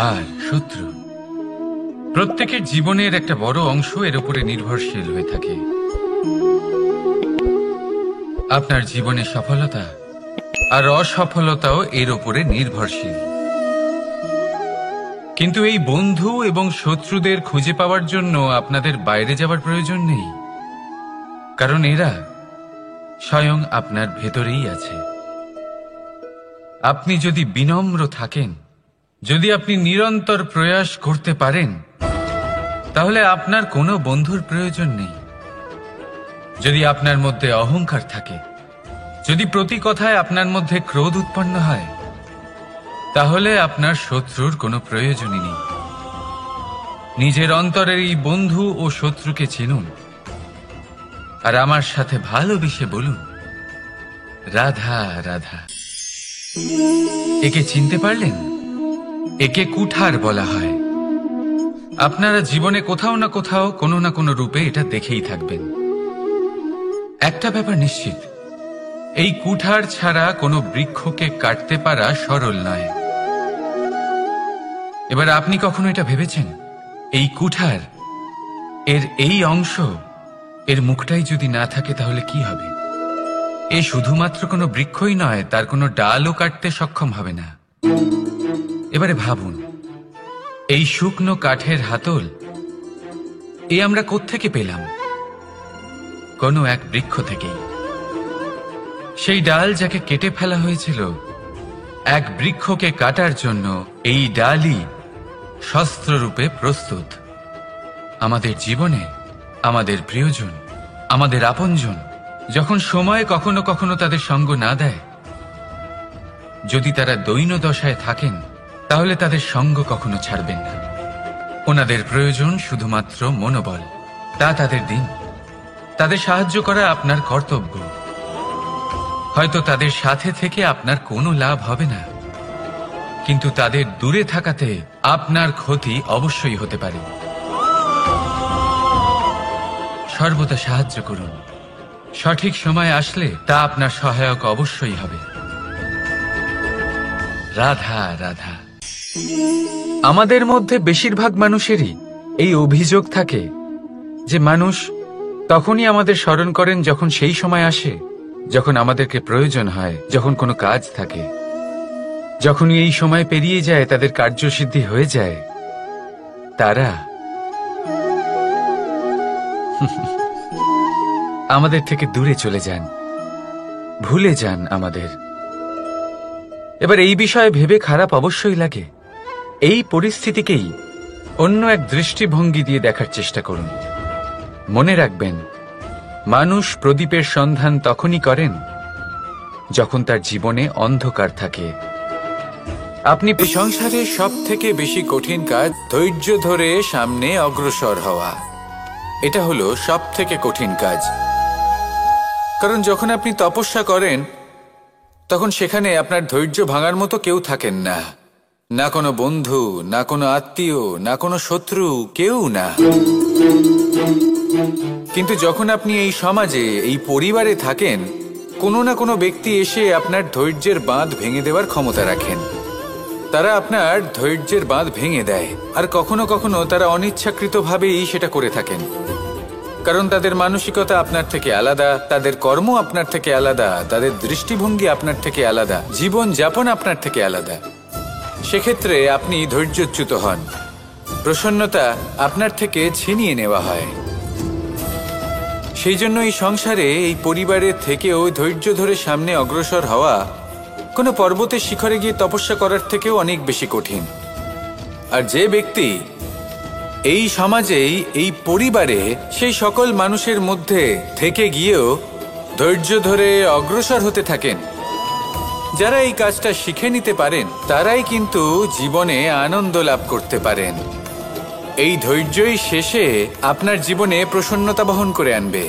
আর শত্রু, প্রত্যেকের জীবনের একটা বড় অংশ এর উপরে নির্ভরশীল হয়ে থাকে। আপনার জীবনের সফলতা আর অসফলতাও এর উপরে নির্ভরশীল। কিন্তু এই বন্ধু এবং শত্রুদের খুঁজে পাওয়ার জন্য আপনাদের বাইরে যাওয়ার প্রয়োজন নেই, কারণ এরা স্বয়ং আপনার ভেতরেই আছে। আপনি যদি বিনম্র থাকেন, যদি আপনি নিরন্তর প্রয়াস করতে পারেন, তাহলে আপনার কোনো বন্ধুর প্রয়োজন নেই। যদি আপনার মধ্যে অহংকার থাকে, যদি প্রতি কথায় আপনার মধ্যে ক্রোধ উৎপন্ন হয়, তাহলে আপনার শত্রুর কোনো প্রয়োজনই নেই। নিজের অন্তরের এই বন্ধু ও শত্রুকে চিনুন, আর আমার সাথে ভালোবেসে বলুন, রাধা রাধা। একে চিনতে পারলেন? একে কুঠার বলা হয়। আপনারা জীবনে কোথাও না কোথাও কোনো না কোনো রূপে এটা দেখেই থাকবেন। একটা ব্যাপার নিশ্চিত, এই কুঠার ছাড়া কোনো বৃক্ষকে কাটতে পারা সরল নয়। এবার আপনি কখনো এটা ভেবেছেন, এই কুঠার, এর এই অংশ, এর মুখটাই যদি না থাকে তাহলে কি হবে? এ শুধুমাত্র কোনো বৃক্ষই নয়, তার কোনো ডালও কাটতে সক্ষম হবে না। এবারে ভাবুন, এই শুকনো কাঠের হাতল এ আমরা কোত্থেকে পেলাম? কোনো এক বৃক্ষ থেকেই। সেই ডাল যাকে কেটে ফেলা হয়েছিল এক বৃক্ষকে কাটার জন্য, এই ডালই শস্ত্ররূপে প্রস্তুত। আমাদের জীবনে আমাদের প্রিয়জন, আমাদের আপনজন যখন সময় কখনো কখনো তাদের সঙ্গ না দেয়, যদি তারা দৈন দশায় থাকেন, তাহলে তাদের সঙ্গ কখনো ছাড়বেন না। ওনাদের প্রয়োজন শুধুমাত্র মনোবল। তা তাদের দিন। তাদের সাহায্য করা আপনার কর্তব্য। হয়তো তাদের সাথে থেকে আপনার কোনো লাভ হবে না, কিন্তু তাদের দূরে থাকাতে আপনার ক্ষতি অবশ্যই হতে পারে। সর্বদা সাহায্য করুন। সঠিক সময় আসলে তা আপনার সহায়ক অবশ্যই হবে। রাধা রাধা। আমাদের মধ্যে বেশিরভাগ মানুষেরই এই অভিযোগ থাকে যে মানুষ তখনই আমাদের স্মরণ করেন যখন সেই সময় আসে যখন আমাদেরকে প্রয়োজন হয়, যখন কোনো কাজ থাকে। যখনই এই সময় পেরিয়ে যায়, তাদের কার্যসিদ্ধি হয়ে যায়, তারা আমাদের থেকে দূরে চলে যান, ভুলে যান আমাদের। এবার এই বিষয়ে ভেবে খারাপ অবশ্যই লাগে। এই পরিস্থিতিকেই অন্য এক দৃষ্টিভঙ্গি দিয়ে দেখার চেষ্টা করুন। মনে রাখবেন, মানুষ প্রদীপের সন্ধান তখনই করেন যখন তার জীবনে অন্ধকার থাকে। আপনি সংসারে সব থেকে বেশি কঠিন কাজ ধৈর্য ধরে সামনে অগ্রসর হওয়া। এটা হলো সব থেকে কঠিন কাজ। কারণ যখন আপনি তপস্যা করেন, তখন সেখানে আপনার ধৈর্য ভাঙার মতো কেউ থাকেন না। না কোনো বন্ধু, না কোনো আত্মীয়, না কোনো শত্রু, কেউ না। কিন্তু যখন আপনি এই সমাজে, এই পরিবারে থাকেন, কোনো না কোনো ব্যক্তি এসে আপনার ধৈর্যের বাঁধ ভেঙে দেওয়ার ক্ষমতা রাখেন। তারা আপনার ধৈর্যের বাঁধ ভেঙে দেয়, আর কখনো কখনো তারা অনিচ্ছাকৃতভাবেই সেটা করে থাকেন। কারণ তাদের মানসিকতা আপনার থেকে আলাদা, তাদের কর্ম আপনার থেকে আলাদা, তাদের দৃষ্টিভঙ্গি আপনার থেকে আলাদা, জীবন যাপন আপনার থেকে আলাদা। সেক্ষেত্রে আপনি ধৈর্যচ্যুত হন, প্রসন্নতা আপনার থেকে ছিনিয়ে নেওয়া হয়। সেই জন্য এই সংসারে, এই পরিবারের থেকেও ধৈর্য ধরে সামনে অগ্রসর হওয়া কোনো পর্বতের শিখরে গিয়ে তপস্যা করার থেকেও অনেক বেশি কঠিন। আর যে ব্যক্তি এই সমাজেই, এই পরিবারে, সেই সকল মানুষের মধ্যে থেকে গিয়েও ধৈর্য ধরে অগ্রসর হতে থাকেন, যারা এই কাজটা শিখে নিতে পারেন, তারাই কিন্তু জীবনে আনন্দ লাভ করতে পারেন। এই ধৈর্যই শেষে আপনার জীবনে প্রসন্নতা বহন করে আনবে।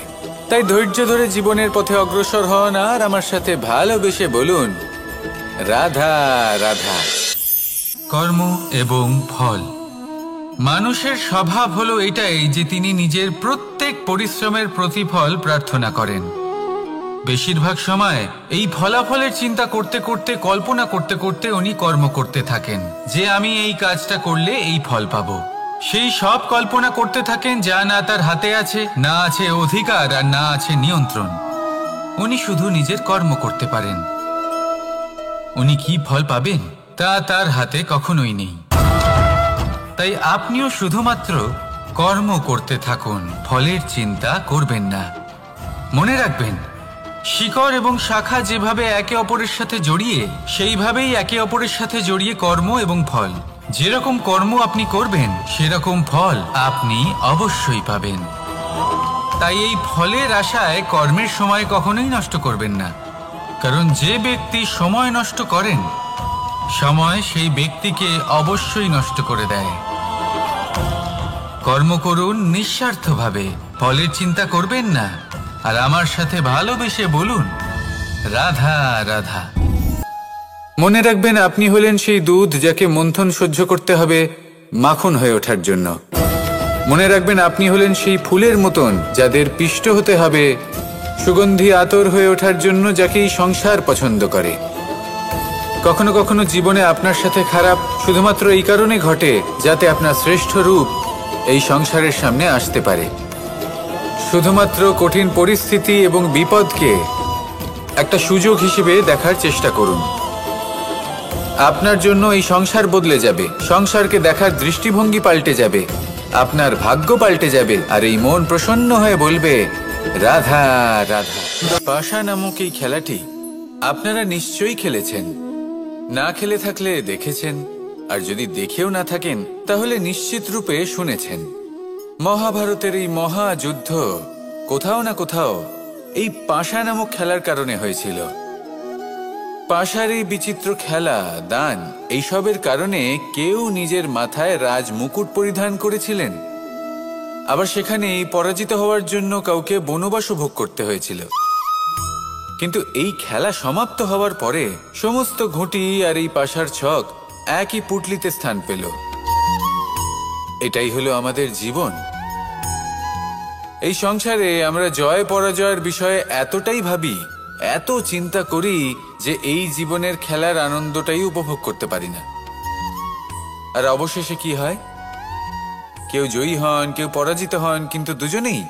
তাই ধৈর্য ধরে জীবনের পথে অগ্রসর হন, আর আমার সাথে ভালোবেসে বলুন, রাধা রাধা। কর্ম এবং ফল। মানুষের স্বভাব হলো এটাই যে তিনি নিজের প্রত্যেক পরিশ্রমের প্রতিফল প্রার্থনা করেন। বেশিরভাগ সময় এই ফলাফলের চিন্তা করতে করতে, কল্পনা করতে করতে উনি কর্ম করতে থাকেন যে আমি এই কাজটা করলে এই ফল পাবো। সেই সব কল্পনা করতে থাকেন যা না তার হাতে আছে, না আছে অধিকার, আর না আছে নিয়ন্ত্রণ। উনি শুধু নিজের কর্ম করতে পারেন। উনি কি ফল পাবেন তা তার হাতে কখনোই নেই। তাই আপনিও শুধুমাত্র কর্ম করতে থাকুন, ফলের চিন্তা করবেন না। মনে রাখবেন, শিকড় এবং শাখা যেভাবে একে অপরের সাথে জড়িয়ে, সেইভাবেই একে অপরের সাথে জড়িয়ে কর্ম এবং ফল। যেরকম কর্ম আপনি করবেন সেরকম ফল আপনি অবশ্যই পাবেন। তাই এই ফলের আশায় কর্মের সময় কখনোই নষ্ট করবেন না, কারণ যে ব্যক্তি সময় নষ্ট করেন সময় সেই ব্যক্তিকে অবশ্যই নষ্ট করে দেয়। কর্ম করুন নিঃস্বার্থভাবে, ফলের চিন্তা করবেন না, আর আমার সাথে ভালোবেসে বলুন রাধা রাধা। মনে রাখবেন, আপনি হলেন সেই দুধ যাকে মন্থন সহ্য করতে হবে মাখন হয়ে ওঠার জন্য। মনে রাখবেন, আপনি হলেন সেই ফুলের মতন যাদের পিষ্ট হতে হবে সুগন্ধি আতর হয়ে ওঠার জন্য, যাকে এই সংসার পছন্দ করে। কখনো কখনো জীবনে আপনার সাথে খারাপ শুধুমাত্র এই কারণে ঘটে যাতে আপনার শ্রেষ্ঠ রূপ এই সংসারের সামনে আসতে পারে। শুধুমাত্র কঠিন পরিস্থিতি এবং বিপদকে একটা সুযোগ হিসেবে দেখার চেষ্টা করুন। আপনার জন্য এই সংসার বদলে যাবে, সংসারকে দেখার দৃষ্টিভঙ্গি পাল্টে যাবে, আপনার ভাগ্য পাল্টে যাবে, আর এই মন প্রসন্ন হয়ে বলবে রাধা রাধা। পাশা নামক এই খেলাটি আপনারা নিশ্চয়ই খেলেছেন, না খেলে থাকলে দেখেছেন, আর যদি দেখেও না থাকেন তাহলে নিশ্চিত রূপে শুনেছেন। মহাভারতের এই মহাযুদ্ধ কোথাও না কোথাও এই পাশা নামক খেলার কারণে হয়েছিল। পাশার এই বিচিত্র খেলা, দান, এইসবের কারণে কেউ নিজের মাথায় রাজ মুকুট পরিধান করেছিলেন, আবার সেখানে পরাজিত হওয়ার জন্য কাউকে বনবাসও ভোগ করতে হয়েছিল। কিন্তু এই খেলা সমাপ্ত হওয়ার পরে সমস্ত ঘুঁটি আর এই পাশার ছক একই পুটলিতে স্থান পেল। এটাই হলো আমাদের জীবন। এই সংসারে আমরা জয় পরাজয়ের বিষয়ে এতটাই ভাবি, এত চিন্তা করি যে এই জীবনের খেলার আনন্দটাই উপভোগ করতে পারি না। আর অবশেষে কি হয়? কেউ জয়ী হন, কেউ পরাজিত হন, কিন্তু দুজনেই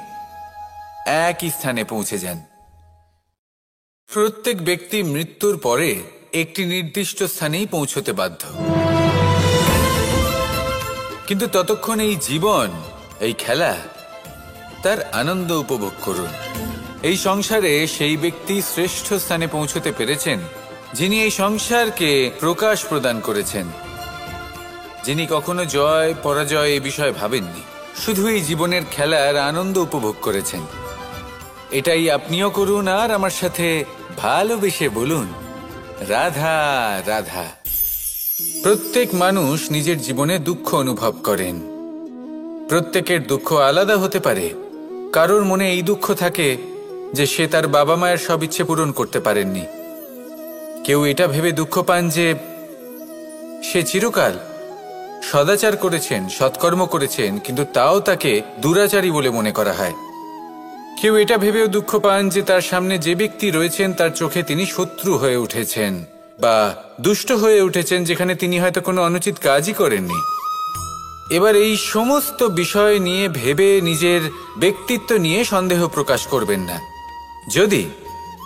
একই স্থানে পৌঁছে যান। প্রত্যেক ব্যক্তি মৃত্যুর পরে একটি নির্দিষ্ট স্থানেই পৌঁছতে বাধ্য, কিন্তু ততক্ষণ এই জীবন, এই খেলা, তার আনন্দ উপভোগ করুন। এই সংসারে সেই ব্যক্তি শ্রেষ্ঠ স্থানে পৌঁছতে পেরেছেন যিনি এই সংসারকে প্রকাশ প্রদান করেছেন, যিনি কখনো জয় পরাজয় এ বিষয়ে ভাবেননি, শুধু এই জীবনের খেলার আনন্দ উপভোগ করেছেন। এটাই আপনিও করুন, আর আমার সাথে ভালোবেসে বলুন রাধা রাধা। প্রত্যেক মানুষ নিজের জীবনে দুঃখ অনুভব করেন। প্রত্যেকের দুঃখ আলাদা হতে পারে। কারোর মনে এই দুঃখ থাকে যে সে তার বাবা মায়ের সব ইচ্ছে পূরণ করতে পারেননি। কেউ এটা ভেবে দুঃখ পান যে সে চিরকাল সদাচার করেছেন, সৎকর্ম করেছেন, কিন্তু তাও তাকে দুরাচারী বলে মনে করা হয়। কেউ এটা ভেবেও দুঃখ পান যে তার সামনে যে ব্যক্তি রয়েছেন তার চোখে তিনি শত্রু হয়ে উঠেছেন বা দুষ্ট হয়ে উঠেছেন, যেখানে তিনি হয়তো কোনো অনুচিত কাজই করেননি। এবার এই সমস্ত বিষয় নিয়ে ভেবে নিজের ব্যক্তিত্ব নিয়ে সন্দেহ প্রকাশ করবেন না। যদি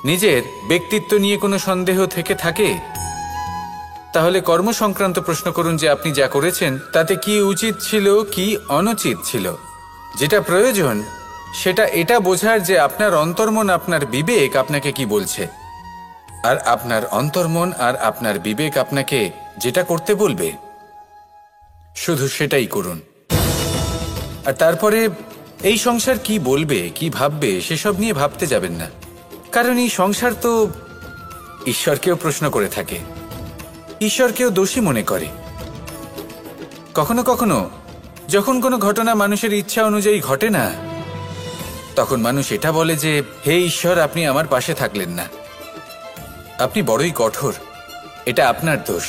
নিজের ব্যক্তিত্ব নিয়ে কোনো সন্দেহ থেকে থাকে তাহলে কর্ম সংক্রান্ত প্রশ্ন করুন যে আপনি যা করেছেন তাতে কি উচিত ছিল, কি অনুচিত ছিল। যেটা প্রয়োজন সেটা এটা বোঝার যে আপনার অন্তর্মন, আপনার বিবেক আপনাকে কি বলছে, আর আপনার অন্তর্মন আর আপনার বিবেক আপনাকে যেটা করতে বলবে শুধু সেটাই করুন। আর তারপরে এই সংসার কি বলবে, কি ভাববে সেসব নিয়ে ভাবতে যাবেন না, কারণ এই সংসার তো ঈশ্বরকেও প্রশ্ন করে থাকে, ঈশ্বরকেও দোষী মনে করে। কখনো কখনো যখন কোনো ঘটনা মানুষের ইচ্ছা অনুযায়ী ঘটে না, তখন মানুষ এটা বলে যে হে ঈশ্বর, আপনি আমার পাশে থাকলেন না, আপনি বড়ই কঠোর, এটা আপনার দোষ।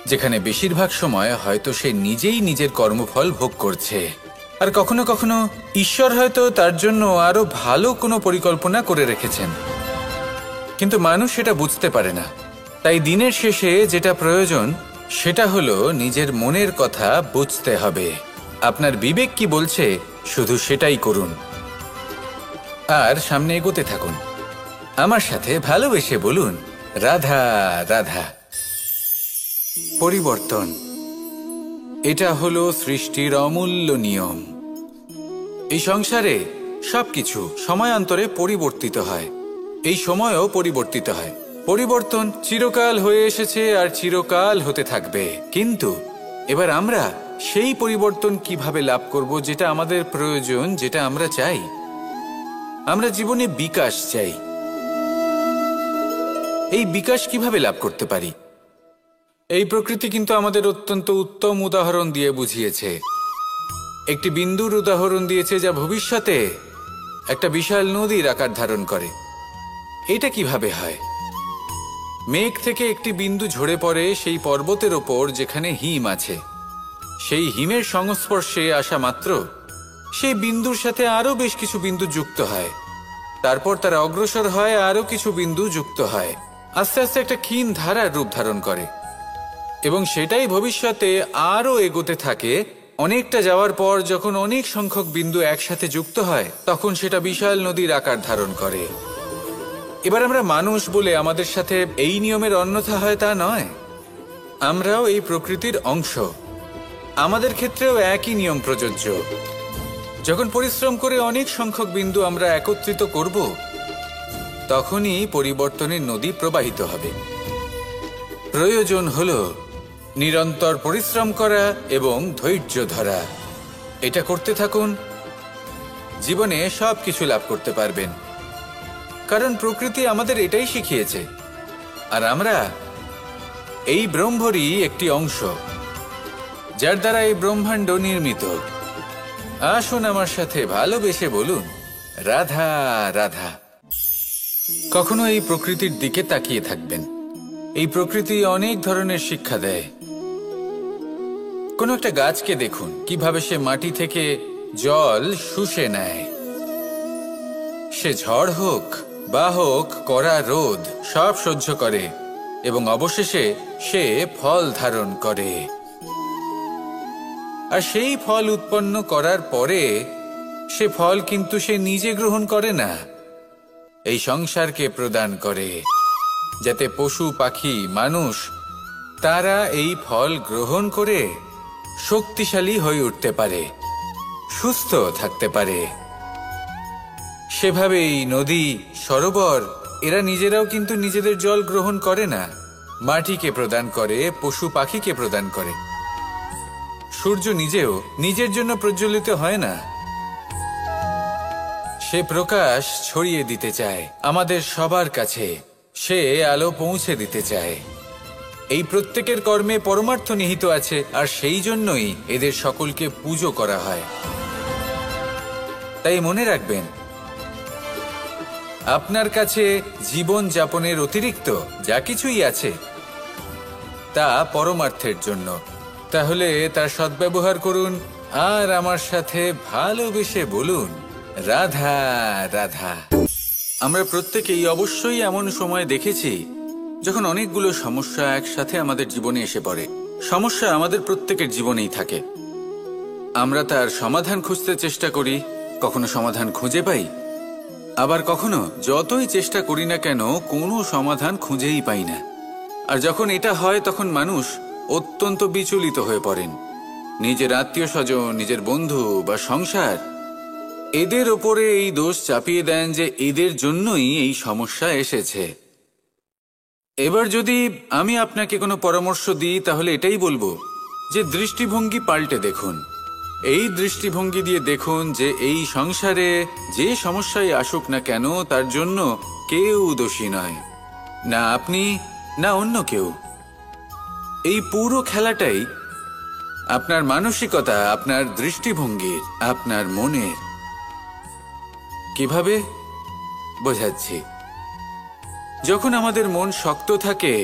যেখানে বেশিরভাগ সময় হয়তো সে নিজেই নিজের কর্মফল ভোগ করছে, আর কখনো কখনো ঈশ্বর হয়তো তার জন্য আরো ভালো কোনো পরিকল্পনা করে রেখেছেন, কিন্তু মানুষ সেটা বুঝতে পারে না। তাই দিনের শেষে যেটা প্রয়োজন সেটা হলো নিজের মনের কথা বুঝতে হবে। আপনার বিবেক কি বলছে শুধু সেটাই করুন, আর সামনে এগোতে থাকুন। আমার সাথে ভালোবেসে বলুন রাধা রাধা। পরিবর্তন, এটা হলো সৃষ্টির অমূল্য নিয়ম। এই সংসারে সবকিছু সময়ান্তরে পরিবর্তিত হয়, এই সময়ও পরিবর্তিত হয়। পরিবর্তন চিরকাল হয়ে এসেছে আর চিরকাল হতে থাকবে, কিন্তু এবার আমরা সেই পরিবর্তন কিভাবে লাভ করব যেটা আমাদের প্রয়োজন, যেটা আমরা চাই। আমরা জীবনে বিকাশ চাই। এই বিকাশ কিভাবে লাভ করতে পারি? এই প্রকৃতি কিন্তু আমাদের অত্যন্ত উত্তম উদাহরণ দিয়ে বুঝিয়েছে। একটি বিন্দুর উদাহরণ দিয়েছে যা ভবিষ্যতে একটা বিশাল নদীর আকার ধারণ করে। এটা কিভাবে হয়? মেঘ থেকে একটি বিন্দু ঝরে পড়ে সেই পর্বতের ওপর যেখানে হিম আছে। সেই হিমের সংস্পর্শে আসা মাত্র সেই বিন্দুর সাথে আরো বেশ কিছু বিন্দু যুক্ত হয়। তারপর তারা অগ্রসর হয়, আরো কিছু বিন্দু যুক্ত হয়, আস্তে আস্তে একটা ক্ষীণ ধারার রূপ ধারণ করে এবং সেটাই ভবিষ্যতে আরো এগোতে থাকে। অনেকটা যাওয়ার পর যখন অনেক সংখ্যক বিন্দু একসাথে যুক্ত হয় তখন সেটা বিশাল নদীর আকার ধারণ করে। এবার আমরা মানুষ বলে আমাদের সাথে এই নিয়মের অন্যথা হয় তা নয়। আমরাও এই প্রকৃতির অংশ। আমাদের ক্ষেত্রেও একই নিয়ম প্রযোজ্য। যখন পরিশ্রম করে অনেক সংখ্যক বিন্দু আমরা একত্রিত করব তখনই পরিবর্তনের নদী প্রবাহিত হবে। প্রয়োজন হলো নিরন্তর পরিশ্রম করা এবং ধৈর্য ধরা। এটা করতে থাকুন, জীবনে সব কিছু লাভ করতে পারবেন। কারণ প্রকৃতি আমাদের এটাই শিখিয়েছে, আর আমরা এই ব্রহ্মরই একটি অংশ, যার দ্বারা এই ব্রহ্মাণ্ড নির্মিত। আসুন আমার সাথে ভালোবেসে বলুন, রাধা রাধা। কখনো এই প্রকৃতির দিকে তাকিয়ে থাকবেন। এই প্রকৃতি অনেক ধরনের শিক্ষা দেয়। কোনো একটা গাছকে দেখুন কিভাবে সে মাটি থেকে জল শুষে নেয়। সে ঝড় হোক বা হোক কড়া রোদ সব সহ্য করে এবং অবশেষে সে ফল ধারণ করে। আর সেই ফল উৎপন্ন করার পরে সে ফল কিন্তু সে নিজে গ্রহণ করে না, এই সংসারকে প্রদান করে, যাতে পশু পাখি মানুষ তারা এই ফল গ্রহণ করে শক্তিশালী হয়ে উঠতে পারে, সুস্থ থাকতে পারে। সেভাবেই নদী, সরোবর এরা নিজেরাও কিন্তু নিজেদের জল গ্রহণ করে না, মাটিকে প্রদান করে, পশু পাখিকে প্রদান করে। সূর্য নিজেও নিজের জন্য প্রজ্বলিত হয় না, সে প্রকাশ ছড়িয়ে দিতে চায় আমাদের সবার কাছে, সে আলো পৌঁছে দিতে চায়। এই প্রত্যেকের কর্মে পরমার্থ নিহিত আছে, আর সেই জন্যই এদের সকলকে পুজো করা হয়। তাই মনে রাখবেন, আপনার কাছে জীবন যাপনের অতিরিক্ত যা কিছুই আছে তা পরমার্থের জন্য। তাহলে তার সদ্ব্যবহার করুন আর আমার সাথে ভালোবেসে বলুন, রাধা রাধা। আমরা প্রত্যেকেই অবশ্যই এমন সময় দেখেছি যখন অনেকগুলো সমস্যা একসাথে আমাদের জীবনে এসে পড়ে। সমস্যা আমাদের প্রত্যেকের জীবনেই থাকে। আমরা তার সমাধান খুঁজতে চেষ্টা করি, কখনো সমাধান খুঁজে পাই, আবার কখনো যতই চেষ্টা করি না কেন কোনো সমাধান খুঁজেই পাই না। আর যখন এটা হয় তখন মানুষ অত্যন্ত বিচলিত হয়ে পড়েন। নিজের আত্মীয় স্বজন, নিজের বন্ধু বা সংসার এদের ওপরে এই দোষ চাপিয়ে দেন যে এদের জন্যই এই সমস্যা এসেছে। এবার যদি আমি আপনাকে কোনো পরামর্শ দিই তাহলে এটাই বলবো যে দৃষ্টিভঙ্গি পাল্টে দেখুন। এই দৃষ্টিভঙ্গি দিয়ে দেখুন যে এই সংসারে যে সমস্যায় আসুক না কেন তার জন্য কেউ দোষী নয়, না আপনি না অন্য কেউ। এই পুরো খেলাটাই আপনার মানসিকতা, আপনার দৃষ্টিভঙ্গির, আপনার মনের। কিভাবে বোঝাচ্ছি? যখন আমাদের মন শক্ত থাকে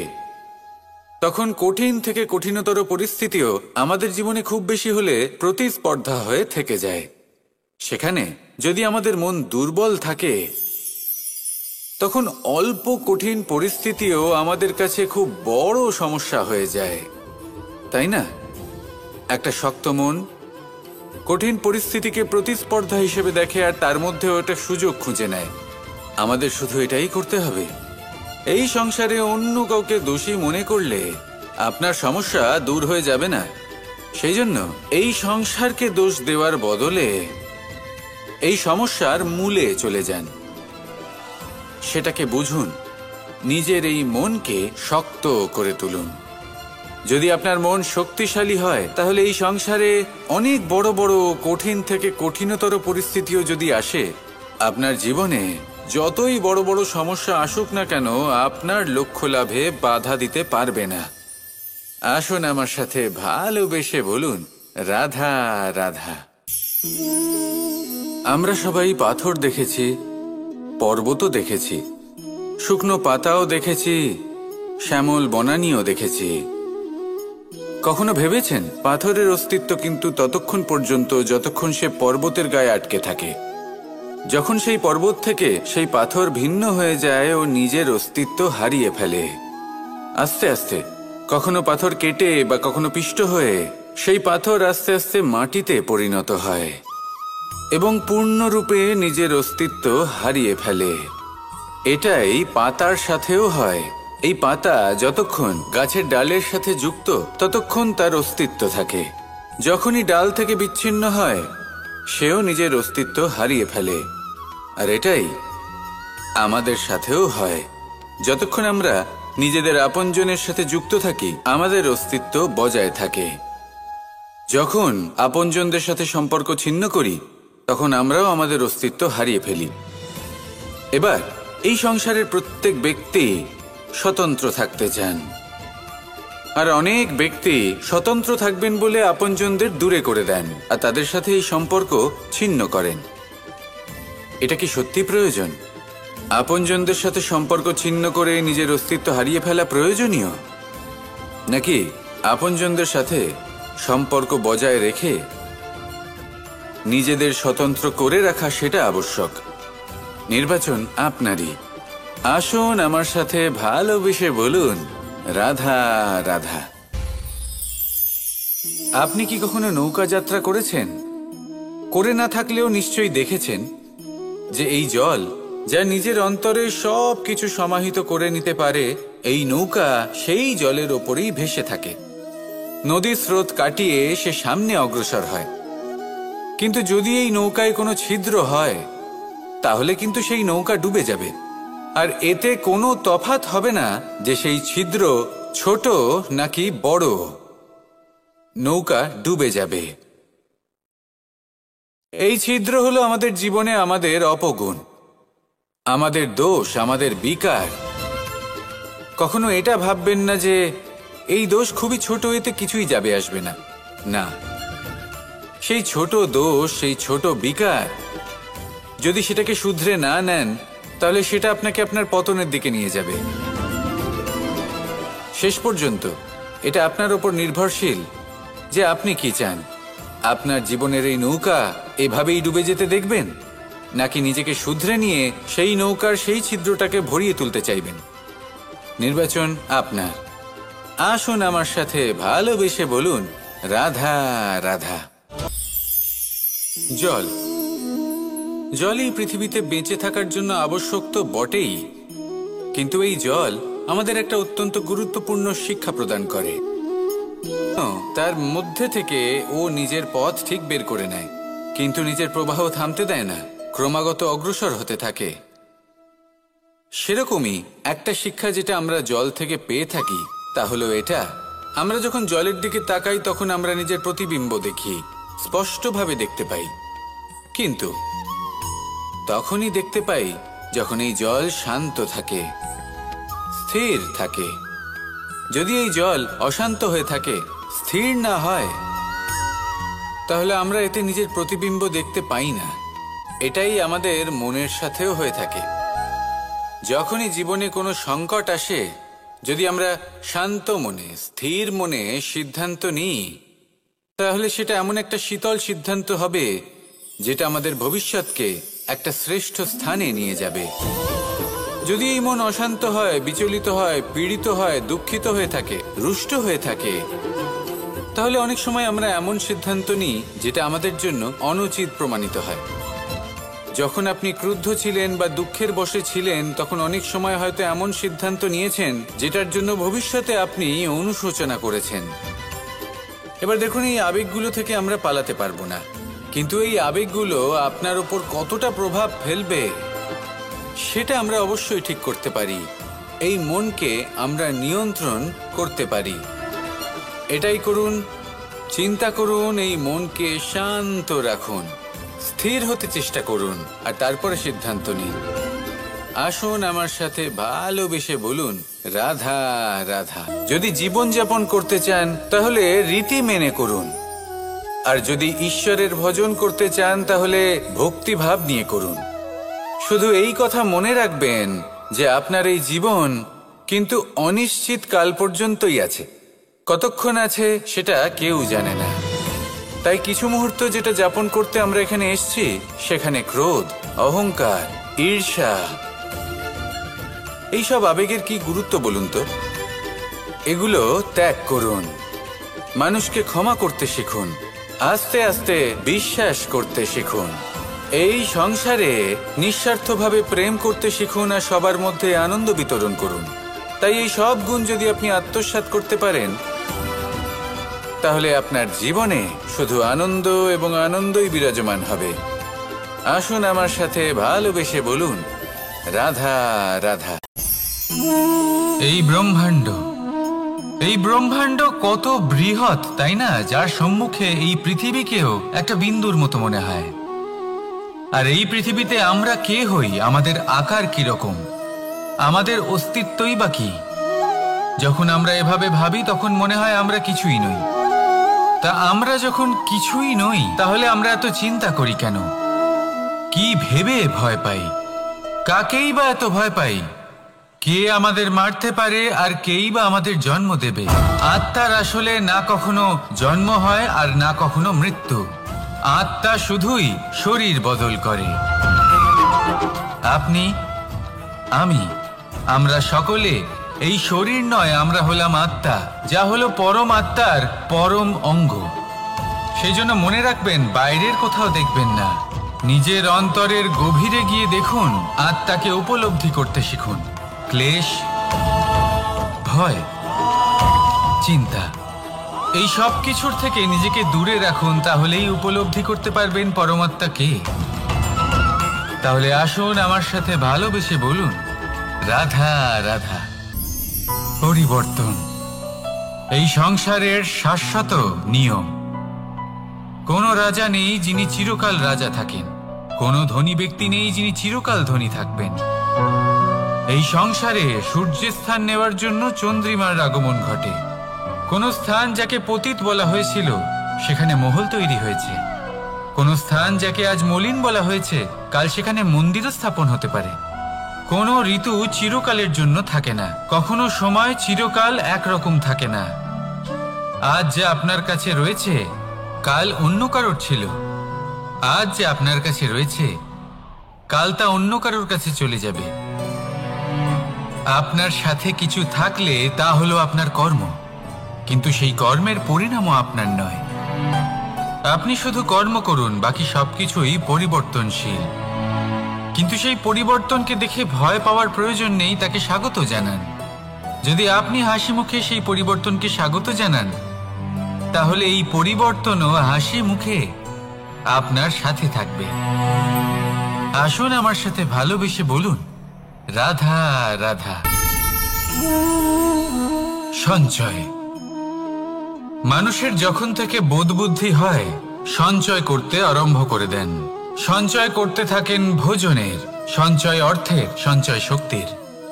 তখন কঠিন থেকে কঠিনতর পরিস্থিতিও আমাদের জীবনে খুব বেশি হলে প্রতিস্পর্ধা হয়ে থেকে যায়। সেখানে যদি আমাদের মন দুর্বল থাকে তখন অল্প কঠিন পরিস্থিতিও আমাদের কাছে খুব বড় সমস্যা হয়ে যায়, তাই না? একটা শক্ত মন কঠিন পরিস্থিতিকে প্রতিস্পর্ধা হিসেবে দেখে আর তার মধ্যেও একটা সুযোগ খুঁজে নেয়। আমাদের শুধু এটাই করতে হবে। এই সংসারে অন্য কাউকে দোষী মনে করলে আপনার সমস্যা দূর হয়ে যাবে না। সেই জন্য এই সংসারকে দোষ দেওয়ার বদলে এই সমস্যার মূলে চলে যান, সেটাকে বুঝুন নিজের এই মনকে শক্ত করে তুলুন। যদি আপনার মন শক্তিশালী হয় তাহলে এই সংসারে অনেক বড় বড় কঠিন থেকে কঠিনতর পরিস্থিতিও যদি আসে, আপনার জীবনে যতই বড় বড় সমস্যা আসুক না কেন আপনার লক্ষ্য লাভে বাধা দিতে পারবে না। আসুন আমার সাথে ভালোবেসে বলুন, রাধা রাধা। আমরা সবাই পাথর দেখেছি, পর্বতও দেখেছি, শুকনো পাতাও দেখেছি, শ্যামল বনানীও দেখেছি। কখনো ভেবেছেন পাথরের অস্তিত্ব কিন্তু ততক্ষণ পর্যন্ত যতক্ষণ সে পর্বতের গায়ে আটকে থাকে। যখন সেই পর্বত থেকে সেই পাথর ভিন্ন হয়ে যায় ও নিজের অস্তিত্ব হারিয়ে ফেলে। আস্তে আস্তে কখনো পাথর কেটে বা কখনো পিষ্ট হয়ে সেই পাথর আস্তে আস্তে মাটিতে পরিণত হয় এবং পূর্ণরূপে নিজের অস্তিত্ব হারিয়ে ফেলে। এটাই পাতার সাথেও হয়। এই পাতা যতক্ষণ গাছের ডালের সাথে যুক্ত ততক্ষণ তার অস্তিত্ব থাকে। যখনই ডাল থেকে বিচ্ছিন্ন হয় সেও নিজের অস্তিত্ব হারিয়ে ফেলে। আর এটাই আমাদের সাথেও হয়। যতক্ষণ আমরা নিজেদের আপনজনের সাথে যুক্ত থাকি আমাদের অস্তিত্ব বজায় থাকে। যখন আপনজনদের সাথে সম্পর্ক ছিন্ন করি তখন আমরাও আমাদের অস্তিত্ব হারিয়ে ফেলি। এবার এই সংসারের প্রত্যেক ব্যক্তি স্বতন্ত্র থাকতে চান, আর অনেক ব্যক্তি স্বতন্ত্র থাকবেন বলে আপনজনদের দূরে করে দেন আর তাদের সাথে এই সম্পর্ক ছিন্ন করেন। এটা কি সত্যি প্রয়োজন? আপনজনদের সাথে সম্পর্ক ছিন্ন করে নিজের অস্তিত্ব হারিয়ে ফেলা প্রয়োজনীয়, নাকি আপনজনদের সাথে সম্পর্ক বজায় রেখে নিজেদের স্বতন্ত্র করে রাখা সেটা আবশ্যক? নির্বাচন আপনারই। আসুন আমার সাথে ভালোবেসে বলুন, রাধা রাধা। আপনি কি কখনো নৌকা যাত্রা করেছেন? করে না থাকলেও নিশ্চয়ই দেখেছেন যে এই জল যা নিজের অন্তরে সব কিছু সমাহিত করে নিতে পারে, এই নৌকা সেই জলের ওপরেই ভেসে থাকে। নদীর স্রোত কাটিয়ে সে সামনে অগ্রসর হয়। কিন্তু যদি এই নৌকায় কোনো ছিদ্র হয় তাহলে কিন্তু সেই নৌকা ডুবে যাবে। আর এতে কোনো তফাৎ হবে না যে সেই ছিদ্র ছোট নাকি বড়, নৌকা ডুবে যাবে। এই ছিদ্র হলো আমাদের জীবনে আমাদের অপগুণ, আমাদের দোষ, আমাদের বিকার। কখনো এটা ভাববেন না যে এই দোষ খুবই ছোট, এতে কিছুই যাবে আসবে না। না, সেই ছোট দোষ, সেই ছোট বিকার যদি সেটাকে শুধরে না নেন তাহলে সেটা আপনাকে আপনার পতনের দিকে নিয়ে যাবে। শেষ পর্যন্ত এটা আপনার উপর নির্ভরশীল যে আপনি কি চান। আপনার জীবনের এই নৌকা এভাবেই ডুবে যেতে দেখবেন, নাকি নিজেকে শুধরে নিয়ে সেই নৌকার সেই ছিদ্রটাকে ভরিয়ে তুলতে চাইবেন? নির্বাচন আপনার। আসুন আমার সাথে ভালোবেসে বলুন, রাধা রাধা। জল, জলই পৃথিবীতে বেঁচে থাকার জন্য আবশ্যক তো বটেই, কিন্তু এই জল আমাদের একটা অত্যন্ত গুরুত্বপূর্ণ শিক্ষা প্রদান করে। তার মধ্যে থেকে ও নিজের পথ ঠিক বের করে নেয়, কিন্তু নিজের প্রবাহ থামতে দেয় না, ক্রমাগত অগ্রসর হতে থাকে। সেরকমই একটা শিক্ষা যেটা আমরা জল থেকে পেয়ে থাকি তা হলো এটা, আমরা যখন জলের দিকে তাকাই তখন আমরা নিজের প্রতিবিম্ব দেখি, স্পষ্টভাবে দেখতে পাই। কিন্তু তখনই দেখতে পাই যখন এই জল শান্ত থাকে, স্থির থাকে। যদি এই জল অশান্ত হয়ে থাকে, স্থির না হয়, তাহলে আমরা এতে নিজের প্রতিবিম্ব দেখতে পাই না। এটাই আমাদের মনের সাথেও হয়ে থাকে। যখনই জীবনে কোনো সংকট আসে, যদি আমরা শান্ত মনে, স্থির মনে সিদ্ধান্ত নিই, তাহলে সেটা এমন একটা শীতল সিদ্ধান্ত হবে যেটা আমাদের ভবিষ্যৎকে একটা শ্রেষ্ঠ স্থানে নিয়ে যাবে। যদি এই মন অশান্ত হয়, বিচলিত হয়, পীড়িত হয়, দুঃখিত হয়ে থাকে, রুষ্ট হয়ে থাকে, তাহলে অনেক সময় আমরা এমন সিদ্ধান্ত নিই যেটা আমাদের জন্য অনুচিত প্রমাণিত হয়। যখন আপনি ক্রুদ্ধ ছিলেন বা দুঃখের বশে ছিলেন তখন অনেক সময় হয়তো এমন সিদ্ধান্ত নিয়েছেন যেটার জন্য ভবিষ্যতে আপনি অনুশোচনা করেছেন। এবার দেখুন, এই আবেগগুলো থেকে আমরা পালাতে পারবো না, কিন্তু এই আবেগগুলো আপনার উপর কতটা প্রভাব ফেলবে সেটা আমরা অবশ্যই ঠিক করতে পারি। এই মনকে আমরা নিয়ন্ত্রণ করতে পারি। এটাই করুন, চিন্তা করুন, এই মনকে শান্ত রাখুন, স্থির হতে চেষ্টা করুন, আর তারপরে সিদ্ধান্ত নিন। আসুন আমার সাথে ভালোবেসে বলুন, রাধা রাধা। যদি জীবনযাপন করতে চান তাহলে রীতি মেনে করুন, আর যদি ঈশ্বরের ভজন করতে চান তাহলে ভক্তিভাব নিয়ে করুন। শুধু এই কথা মনে রাখবেন যে আপনার এই জীবন কিন্তু অনিশ্চিত কাল পর্যন্তই আছে। কতক্ষণ আছে সেটা কেউ জানে না। তাই কিছু মুহূর্ত যেটা যাপন করতে আমরা এখানে এসেছি, সেখানে ক্রোধ, অহংকার, ঈর্ষা, এইসব আবেগের কি গুরুত্ব বলুন তো? এগুলো ত্যাগ করুন, মানুষকে ক্ষমা করতে শিখুন, আস্তে আস্তে বিশ্বাস করতে শিখুন, এই সংসারে নিঃস্বার্থভাবে প্রেম করতে শিখুন, আর সবার মধ্যে আনন্দ বিতরণ করুন। তাই এই সব গুণ যদি আপনি আত্মসাৎ করতে পারেন, তাহলে আপনার জীবনে শুধু আনন্দ এবং আনন্দই বিরাজমান হবে। আসুন আমার সাথে ভালোবেসে বলুন, রাধা রাধা। এই ব্রহ্মাণ্ড কত বৃহৎ, তাই না? যার সম্মুখে এই পৃথিবীকেও একটা বিন্দুর মতো মনে হয়। আর এই পৃথিবীতে আমরা কে হই, আমাদের আকার কিরকম, আমাদের অস্তিত্বই বা কি? যখন আমরা এভাবে ভাবি তখন মনে হয় আমরা কিছুই নই। তা আমরা যখন কিছুই নই, তাহলে আমরা এত চিন্তা করি কেন? কি ভেবে ভয় পাই? কাকেই বা এত ভয় পাই? কে আমাদের মারতে পারে আর কেই বা আমাদের জন্ম দেবে? আত্মার আসলে না কখনো জন্ম হয় আর না কখনো মৃত্যু। আত্মা শুধুই শরীর বদল করে। আপনি, আমি, আমরা সকলে এই শরীর নয়, আমরা হলাম আত্মা, যা হলো পরম আত্মার পরম অঙ্গ। সেজন্য মনে রাখবেন, বাইরের কোথাও দেখবেন না, নিজের অন্তরের গভীরে গিয়ে দেখুন, আত্মাকে উপলব্ধি করতে শিখুন। ক্লেশ, ভয়, চিন্তা, এই সব কিছুর থেকে নিজেকে দূরে রাখুন, তাহলেই উপলব্ধি করতে পারবেন পরমাত্মা কে। তাহলে আসুন আমার সাথে ভালোবেসে বলুন, রাধা রাধা। পরিবর্তন এই সংসারের শাশ্বত নিয়ম। কোনো রাজা নেই যিনি চিরকাল রাজা থাকেন, কোনো ধনী ব্যক্তি নেই যিনি চিরকাল ধনী থাকবেন। এই সংসারে সূর্যের স্থান নেওয়ার জন্য চন্দ্রিমার আগমন ঘটে। কোন স্থান যাকে পতিত বলা হয়েছিল, সেখানে মহল তৈরি হয়েছে। কোন স্থান যাকে আজ মলিন বলা হয়েছে, কাল সেখানে মন্দিরও স্থাপন হতে পারে। কোনো ঋতু চিরকালের জন্য থাকে না, কখনো সময় চিরকাল একরকম থাকে না। আজ যে আপনার কাছে রয়েছে, কাল অন্য কারোর ছিল। আজ যে আপনার কাছে রয়েছে, কাল তা অন্য কারোর কাছে চলে যাবে। আপনার সাথে কিছু থাকলে তা হলো আপনার কর্ম, কিন্তু সেই কর্মের পরিণামও আপনার নয়। আপনি শুধু কর্ম করুন, বাকি সবকিছুই পরিবর্তনশীল। কিন্তু সেই পরিবর্তনকে দেখে ভয় পাওয়ার প্রয়োজন নেই, তাকে স্বাগত জানান। যদি আপনি হাসি মুখে সেই পরিবর্তনকে স্বাগত জানান, তাহলে এই পরিবর্তনও হাসি মুখে আপনার সাথে থাকবে। আসুন আমার সাথে ভালোবেসে বলুন, রাধা রাধা। সঞ্চয় মানুষের যখন থেকে বোধ বুদ্ধি হয়, সঞ্চয় করতে আরম্ভ করে দেন। সঞ্চয় করতে থাকেন ভোজনের, সঞ্চয় অর্থের, সঞ্চয় শক্তির।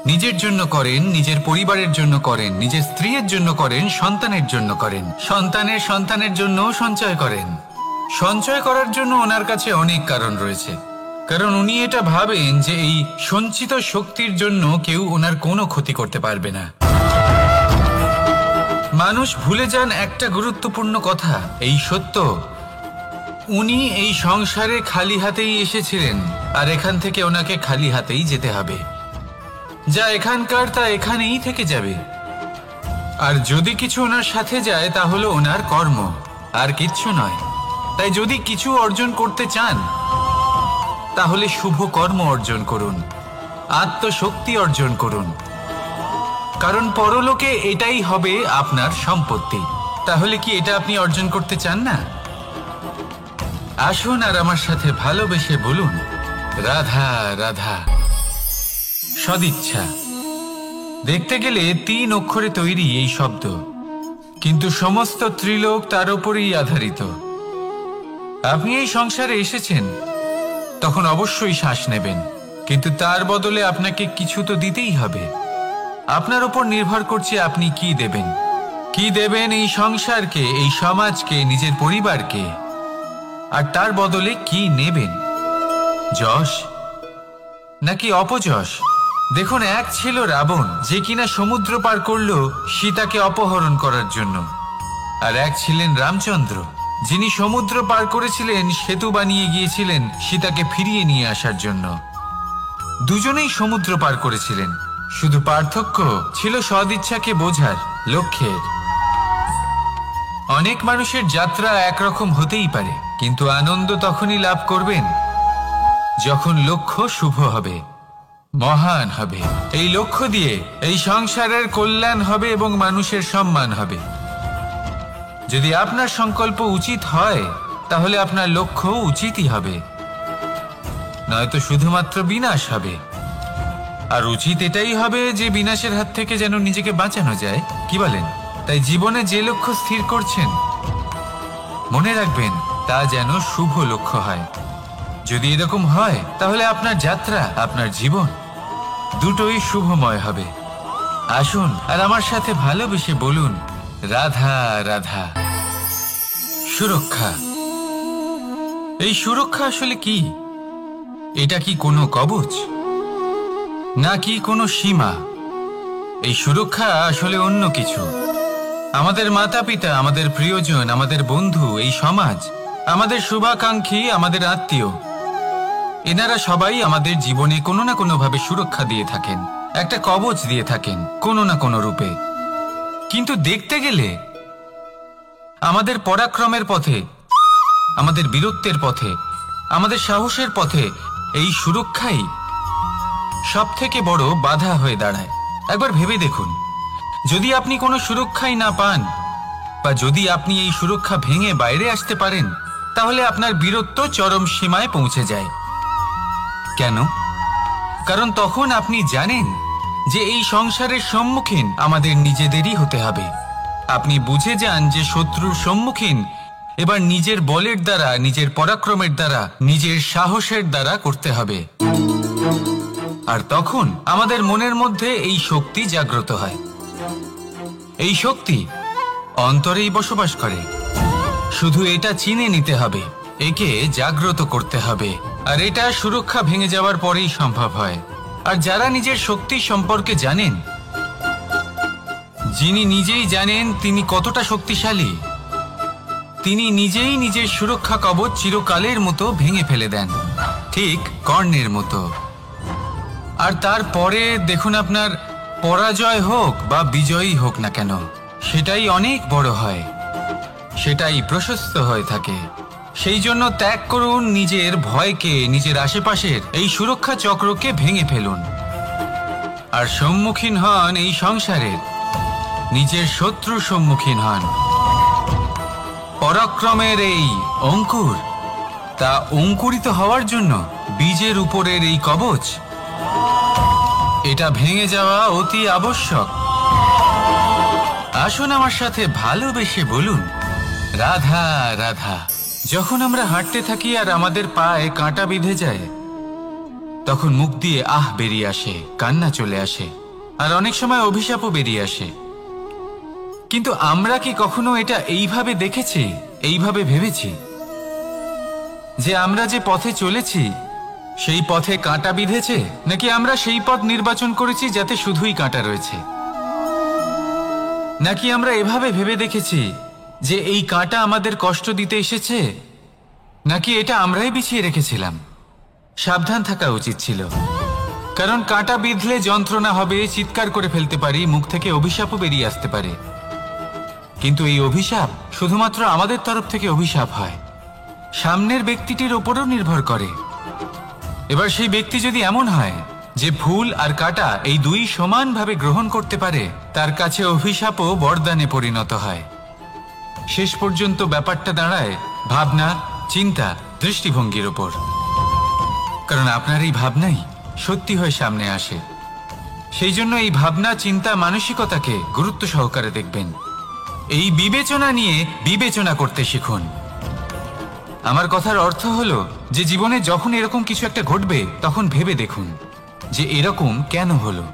নিজের জন্য করেন, নিজের পরিবারের জন্য করেন, নিজের স্ত্রীর জন্য করেন, সন্তানের জন্য করেন, সন্তানের সন্তানের জন্যও সঞ্চয় করেন। সঞ্চয় করার জন্য ওনার কাছে অনেক কারণ রয়েছে, কারণ উনি এটা ভাবেন যে এই সঞ্চিত শক্তির জন্য কেউ ওনার কোনো ক্ষতি করতে পারবে না। মানুষ ভুলে যান একটা গুরুত্বপূর্ণ কথা, এই সত্য, উনি এই সংসারে খালি হাতেই এসেছিলেন, আর এখান থেকে ওনাকে খালি হাতেই যেতে হবে। যা এখানকার তা এখানেই থেকে যাবে। আর যদি কিছু ওনার সাথে যায়, তা হলো ওনার কর্ম, আর কিচ্ছু নয়। তাই যদি কিছু অর্জন করতে চান, তাহলে শুভ কর্ম অর্জন করুন, আত্মশক্তি অর্জন করুন, কারণ পরলোকে এটাই হবে আপনার সম্পত্তি। তাহলে কি এটা আপনি অর্জন করতে চান না? আসুন আর আমার সাথে ভালোবেসে বলুন, রাধা রাধা। সদিচ্ছা দেখতে গেলে 3 অক্ষরে তৈরি এই শব্দ, কিন্তু সমস্ত ত্রিলোক তার উপরেই আধারিত। আপনি এই সংসারে এসেছেন, তখন অবশ্যই শ্বাস নেবেন, কিন্তু তার বদলে আপনাকে কিছু তো দিতেই হবে। আপনার উপর নির্ভর করছে আপনি কি দেবেন। কি দেবেন এই সংসারকে, এই সমাজকে, নিজের পরিবারকে, আর তার বদলে কি নেবেন? যশ নাকি অপযশ? দেখুন, এক ছিল রাবণ, যে কিনা সমুদ্র পার করল সীতাকে অপহরণ করার জন্য, আর এক ছিলেন রামচন্দ্র, যিনি সমুদ্র পার করেছিলেন, সেতু বানিয়ে গিয়েছিলেন সীতাকে ফিরিয়ে নিয়ে আসার জন্য। দুজনেই সমুদ্র পার করেছিলেন, শুধু পার্থক্য ছিল সদিচ্ছাকে বোঝার লক্ষ্যের। অনেক মানুষের যাত্রা একরকম হতেই পারে, কিন্তু আনন্দ তখনই লাভ করবেন যখন লক্ষ্য শুভ হবে, মহান হবে। এই লক্ষ্য দিয়ে এই সংসারের কল্যাণ হবে এবং মানুষের সম্মান হবে। যদি আপনার সংকল্প উচিত হয়, তাহলে আপনার লক্ষ্য উচিতই হবে, নয়তো শুধুমাত্র বিনাশ হবে। আর উচিত এটাই হবে যে বিনাশের হাত থেকে যেন নিজেকে বাঁচানো যায়, কি বলেন? তাই জীবনে যে লক্ষ্য স্থির করছেন, মনে রাখবেন তা যেন শুভ লক্ষ্য হয়। যদি এরকম হয়, তাহলে আপনার যাত্রা, আপনার জীবন দুটোই শুভময় হবে। আসুন আর আমার সাথে ভালোবেসে বলুন, রাধা রাধা। সুরক্ষা। এই সুরক্ষা আসলে কি? এটা কি কোনো কবচ নাকি কোনো সীমা? এই সুরক্ষা আসলে অন্য কিছু। আমাদের মাতা পিতা, আমাদের প্রিয়জন, আমাদের বন্ধু, এই সমাজ, আমাদের শুভাকাঙ্ক্ষী, আমাদের আত্মীয়, এনারা সবাই আমাদের জীবনে কোনো না কোনো ভাবে সুরক্ষা দিয়ে থাকেন, একটা কবচ দিয়ে থাকেন কোনো না কোনো রূপে। কিন্তু দেখতে গেলে আমাদের পরাক্রমের পথে, আমাদের বীরত্বের পথে, আমাদের সাহসের পথে এই সুরক্ষাই সব থেকে বড় বাধা হয়ে দাঁড়ায়। একবার ভেবে দেখুন, যদি আপনি কোনো সুরক্ষাই না পান, বা যদি আপনি এই সুরক্ষা ভেঙে বাইরে আসতে পারেন, তাহলে আপনার বীরত্ব চরম সীমায় পৌঁছে যায়। কেন? কারণ তখন আপনি জানেন যে এই সংসারের সম্মুখীন আমাদের নিজেদেরই হতে হবে। আপনি বুঝে যান যে শত্রুর সম্মুখীন এবার নিজের বলের দ্বারা, নিজের পরাক্রমের দ্বারা, নিজের সাহসের দ্বারা করতে হবে। আর তখন আমাদের মনের মধ্যে এই শক্তি জাগ্রত হয়। এই শক্তি অন্তরেই বসবাস করে, শুধু এটা চিনে নিতে হবে, একে জাগ্রত করতে হবে। আর এটা সুরক্ষা ভেঙে যাওয়ার পরেই সম্ভব হয়। আর যারা নিজের শক্তি সম্পর্কে জানেন, যিনি নিজেই জানেন তিনি কতটা শক্তিশালী, তিনি নিজেই নিজের সুরক্ষা কবচ চিরকালের মতো ভেঙে ফেলে দেন, ঠিক কর্ণের মতো। আর তারপরে দেখুন, আপনার পরাজয় হোক বা বিজয়ী হোক না কেন, সেটাই অনেক বড় হয়, সেটাই প্রশস্ত হয়ে থাকে। সেই জন্য ত্যাগ করুন নিজের ভয়কে, নিজের আশেপাশের এই সুরক্ষা চক্রকে ভেঙে ফেলুন, আর সম্মুখীন হন এই সংসারের নিজের শত্রুর সম্মুখীন হন। পরাক্রমের এই অঙ্কুর, তা অঙ্কুরিত হওয়ার জন্য বীজের উপরের এই কবচ, এটা ভেঙে যাওয়া অতি আবশ্যক। আসুন আমার সাথে ভালোবেসে বলুন, রাধা রাধা। যখন আমরা হাঁটতে থাকি আর আমাদের পায়ে কাঁটা বিঁধে যায়, তখন মুখ দিয়ে আহ বেরিয়ে আসে, কান্না চলে আসে, আর অনেক সময় অভিশাপও বেরিয়ে আসে। কিন্তু আমরা কি কখনো এটা এইভাবে দেখেছি, এইভাবে ভেবেছি যে আমরা যে পথে চলেছি সেই পথে কাঁটা বিঁধেছে, নাকি আমরা সেই পথ নির্বাচন করেছি যাতে শুধুই কাঁটা রয়েছে? নাকি আমরা এভাবে ভেবে দেখেছি যে এই কাঁটা আমাদের কষ্ট দিতে এসেছে, নাকি এটা আমরাই বিছিয়ে রেখেছিলাম? সাবধান থাকা উচিত ছিল, কারণ কাঁটা বিঁধলে যন্ত্রণা হবে, চিৎকার করে ফেলতে পারি, মুখ থেকে অভিশাপও বেরিয়ে আসতে পারে। কিন্তু এই অভিশাপ শুধুমাত্র আমাদের তরফ থেকে অভিশাপ হয়, সামনের ব্যক্তিটির ওপরও নির্ভর করে। এবার সেই ব্যক্তি যদি এমন হয় যে ফুল আর কাঁটা এই দুই সমানভাবে গ্রহণ করতে পারে, তার কাছে অভিশাপও বরদানে পরিণত হয়। শেষ পর্যন্ত ব্যাপারটা দাঁড়ায় ভাবনা, চিন্তা, দৃষ্টিভঙ্গির ওপর। কারণ আপনার এই ভাবনাই সত্যি হয়ে সামনে আসে। সেই জন্য এই ভাবনা, চিন্তা, মানসিকতাকে গুরুত্ব সহকারে দেখবেন। এই বিবেচনা নিয়ে বিবেচনা করতে শিখুন। আমার কথার অর্থ হলো যে জীবনে যখন এরকম কিছু একটা ঘটবে তখন ভেবে দেখুন যে এরকম কেন হলো।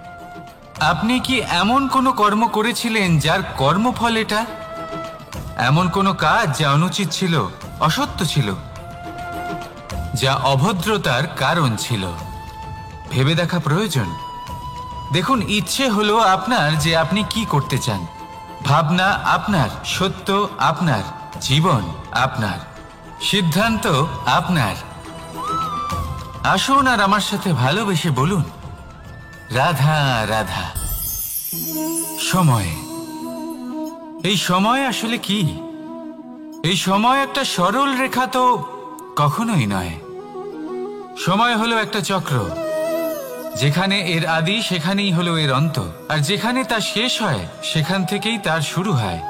আপনি কি এমন কোনো কর্ম করেছিলেন যার কর্মফল এটা? এমন কোনো কাজ যা অনুচিত ছিল, অসত্য ছিল, যা অভদ্রতার কারণ ছিল? ভেবে দেখা প্রয়োজন। দেখুন, ইচ্ছে হলো আপনার যে আপনি কি করতে চান, ভাবনা আপনার, সত্য আপনার, জীবন আপনার, সিদ্ধান্ত আপনার। আসুন আর আমার সাথে ভালোবেসে বলুন, রাধা রাধা। সময়, এই সময় আসলে কি? এই সময় একটা সরল রেখা তো কখনোই নয়। সময় হলো একটা চক্র, যেখানে এর আদি সেখানেই হলো এর অন্ত, আর যেখানে তা শেষ হয় সেখান থেকেই তার শুরু হয়।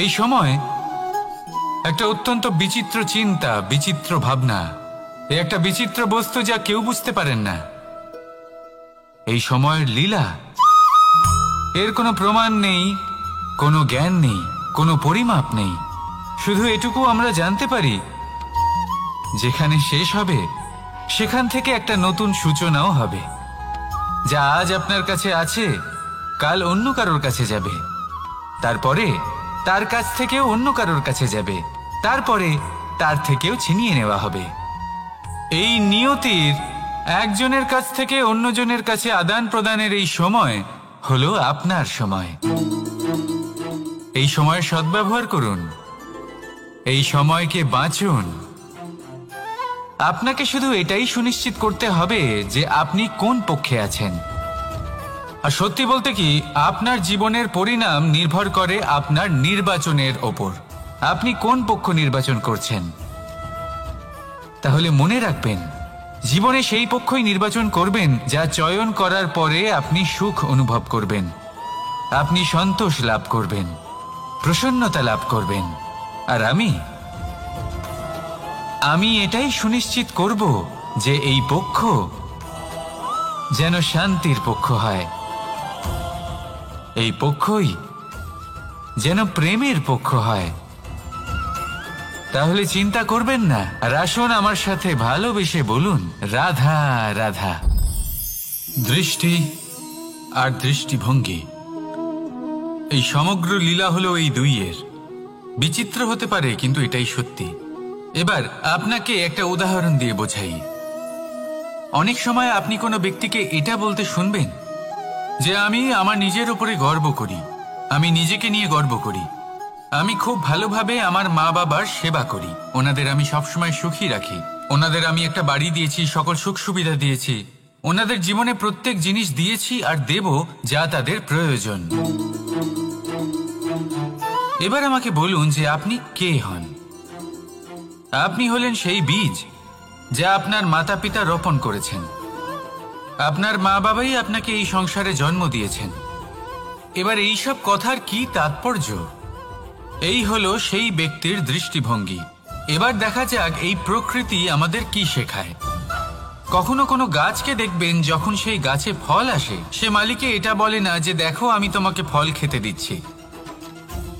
এই সময় একটা অত্যন্ত বিচিত্র চিন্তা, বিচিত্র ভাবনা, এ একটা বিচিত্র বস্তু যা কেউ বুঝতে পারেন না। এই সময়ের লীলা, এর কোনো প্রমাণ নেই, কোনো জ্ঞান নেই, কোনো পরিমাপ নেই। শুধু এটুকু আমরা জানতে পারি, যেখানে শেষ হবে সেখান থেকে একটা নতুন সূচনাও হবে। যা আজ আপনার কাছে আছে কাল অন্য কারোর কাছে যাবে, তারপরে তার কাছ থেকেও অন্য কারোর কাছে যাবে, তারপরে তার থেকেও ছিনিয়ে নেওয়া হবে। এই নিয়তির একজনের কাছ থেকে অন্যজনের কাছে আদান প্রদানের এই সময় হলো আপনার সময়। এই সময়ের সদ্ব্যবহার করুন, এই সময়কে বাঁচুন। আপনাকে শুধু এটাই সুনিশ্চিত করতে হবে যে আপনি কোন পক্ষে আছেন। আর সত্যি বলতে কি, আপনার জীবনের পরিণাম নির্ভর করে আপনার নির্বাচনের ওপর। আপনি কোন পক্ষ নির্বাচন করছেন। তাহলে মনে রাখবেন, জীবনে সেই পক্ষই নির্বাচন করবেন যা চয়ন করার পরে আপনি সুখ অনুভব করবেন, আপনি সন্তোষ লাভ করবেন, প্রসন্নতা লাভ করবেন। আর আমি এটাই সুনিশ্চিত করব যে এই পক্ষ যেন শান্তির পক্ষ হয়, এই পক্ষই যেন প্রেমের পক্ষ হয়। তাহলে চিন্তা করবেন না, আর আসুন আমার সাথে ভালোবেসে বলুন, রাধা রাধা। দৃষ্টি আর দৃষ্টিভঙ্গি, এই সমগ্র লীলা হলো এই দুইয়ের। বিচিত্র হতে পারে, কিন্তু এটাই সত্যি। এবার আপনাকে একটা উদাহরণ দিয়ে বোঝাই। অনেক সময় আপনি কোনো ব্যক্তিকে এটা বলতে শুনবেন যে আমি আমার নিজের উপরে গর্ব করি, আমি নিজেকে নিয়ে গর্ব করি, আমি খুব ভালোভাবে আমার মা বাবার সেবা করি, ওনাদের আমি সবসময় সুখী রাখি, ওনাদের আমি একটা বাড়ি দিয়েছি, সকল সুখ সুবিধা দিয়েছি, ওনাদের জীবনে প্রত্যেক জিনিস দিয়েছি আর দেব যা তাদের প্রয়োজন। এবার আমাকে বলুন যে আপনি কে হন। আপনি হলেন সেই বীজ যা আপনার মাতা পিতা রোপণ করেছেন। আপনার মা বাবাই আপনাকে এই সংসারে জন্ম দিয়েছেন। এবার এইসব কথার কি তাৎপর্য? এই হলো সেই ব্যক্তির দৃষ্টিভঙ্গি। এবার দেখা যাক এই প্রকৃতি আমাদের কি শেখায়। কখনো কোনো গাছকে দেখবেন, যখন সেই গাছে ফল আসে, সে মালিকে এটা বলে না যে দেখো আমি তোমাকে ফল খেতে দিচ্ছি।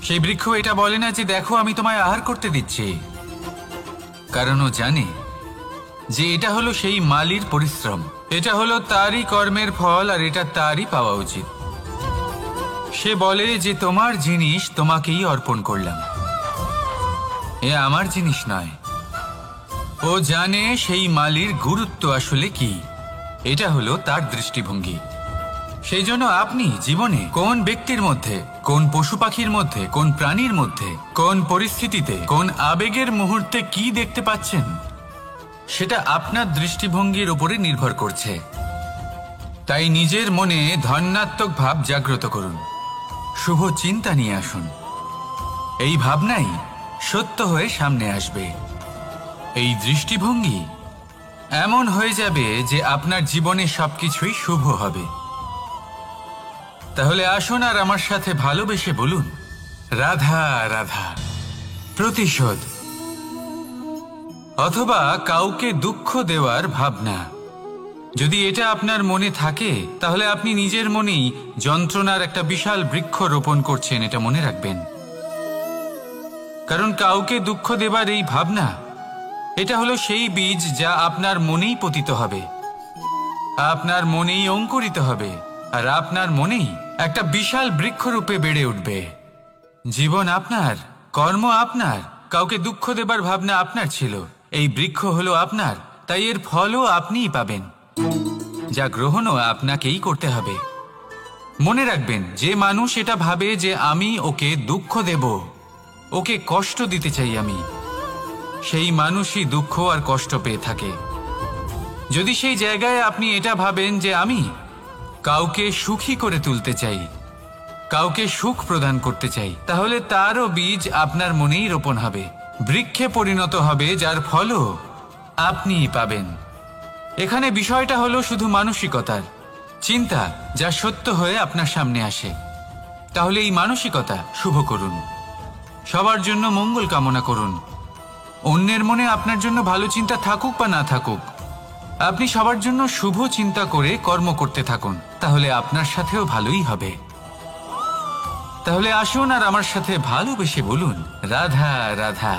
সেই বৃক্ষ এটা বলে না যে দেখো আমি তোমায় আহার করতে দিচ্ছি, কারণ ও জানে যে এটা হলো সেই মালির পরিশ্রম, এটা হলো তারই কর্মের ফল, আর এটা তারই পাওয়া উচিত। সে বলে যে তোমার জিনিস তোমাকেই অর্পণ করলাম, এ আমার জিনিস নয়। ও জানে সেই মালির গুরুত্ব আসলে কি। এটা হলো তার দৃষ্টিভঙ্গি। সেই জন্য আপনি জীবনে কোন ব্যক্তির মধ্যে, কোন পশু পাখির মধ্যে, কোন প্রাণীর মধ্যে, কোন পরিস্থিতিতে, কোন আবেগের মুহূর্তে কি দেখতে পাচ্ছেন, সেটা আপনার দৃষ্টিভঙ্গির উপরে নির্ভর করছে। তাই নিজের মনে ধন্যাত্মক ভাব জাগ্রত করুন, শুভ চিন্তা নিয়ে আসুন। এই ভাবনাই সত্য হয়ে সামনে আসবে। এই দৃষ্টিভঙ্গি এমন হয়ে যাবে যে আপনার জীবনে সবকিছুই শুভ হবে। তাহলে আসুন আর আমার সাথে ভালোবেসে বলুন, রাধা রাধা। প্রতিশোধ অথবা কাউকে দুঃখ দেওয়ার ভাবনা, যদি এটা আপনার মনে থাকে তাহলে আপনি নিজের মনেই যন্ত্রণার একটা বিশাল বৃক্ষ রোপণ করছেন, এটা মনে রাখবেন। কারণ কাউকে দুঃখ দেবার এই ভাবনা, এটা হলো সেই বীজ যা আপনার মনেই পতিত হবে, আপনার মনেই অঙ্কুরিত হবে, আর আপনার মনেই একটা বিশাল বৃক্ষরূপে বেড়ে উঠবে। জীবন আপনার, কর্ম আপনার, কাউকে দুঃখ দেবার ভাবনা আপনার ছিল, এই বৃক্ষ হলো আপনার, তাই এর ফলও আপনিই পাবেন, যা গ্রহণও আপনাকেই করতে হবে। মনে রাখবেন, যে মানুষ এটা ভাবে যে আমি ওকে দুঃখ দেব, ওকে কষ্ট দিতে চাই আমি, সেই মানুষই দুঃখ আর কষ্ট পেয়ে থাকে। যদি সেই জায়গায় আপনি এটা ভাবেন যে আমি কাউকে সুখী করে তুলতে চাই, কাউকে সুখ প্রদান করতে চাই, তাহলে তারও বীজ আপনার মনেই রোপণ হবে, বৃক্ষে পরিণত হবে, যার ফলও আপনিই পাবেন। এখানে বিষয়টা হলো শুধু মানসিকতার চিন্তা, যা সত্য হয়ে আপনার সামনে আসে। তাহলে এই মানসিকতা শুভ করুন, সবার জন্য মঙ্গল কামনা করুন। অন্যের মনে আপনার জন্য ভালো চিন্তা থাকুক বা না থাকুক, আপনি সবার জন্য শুভ চিন্তা করে কর্ম করতে থাকুন, তাহলে আপনার সাথেও ভালোই হবে। তাহলে আসুন আর আমার সাথে ভালোবেসে বলুন, রাধা রাধা।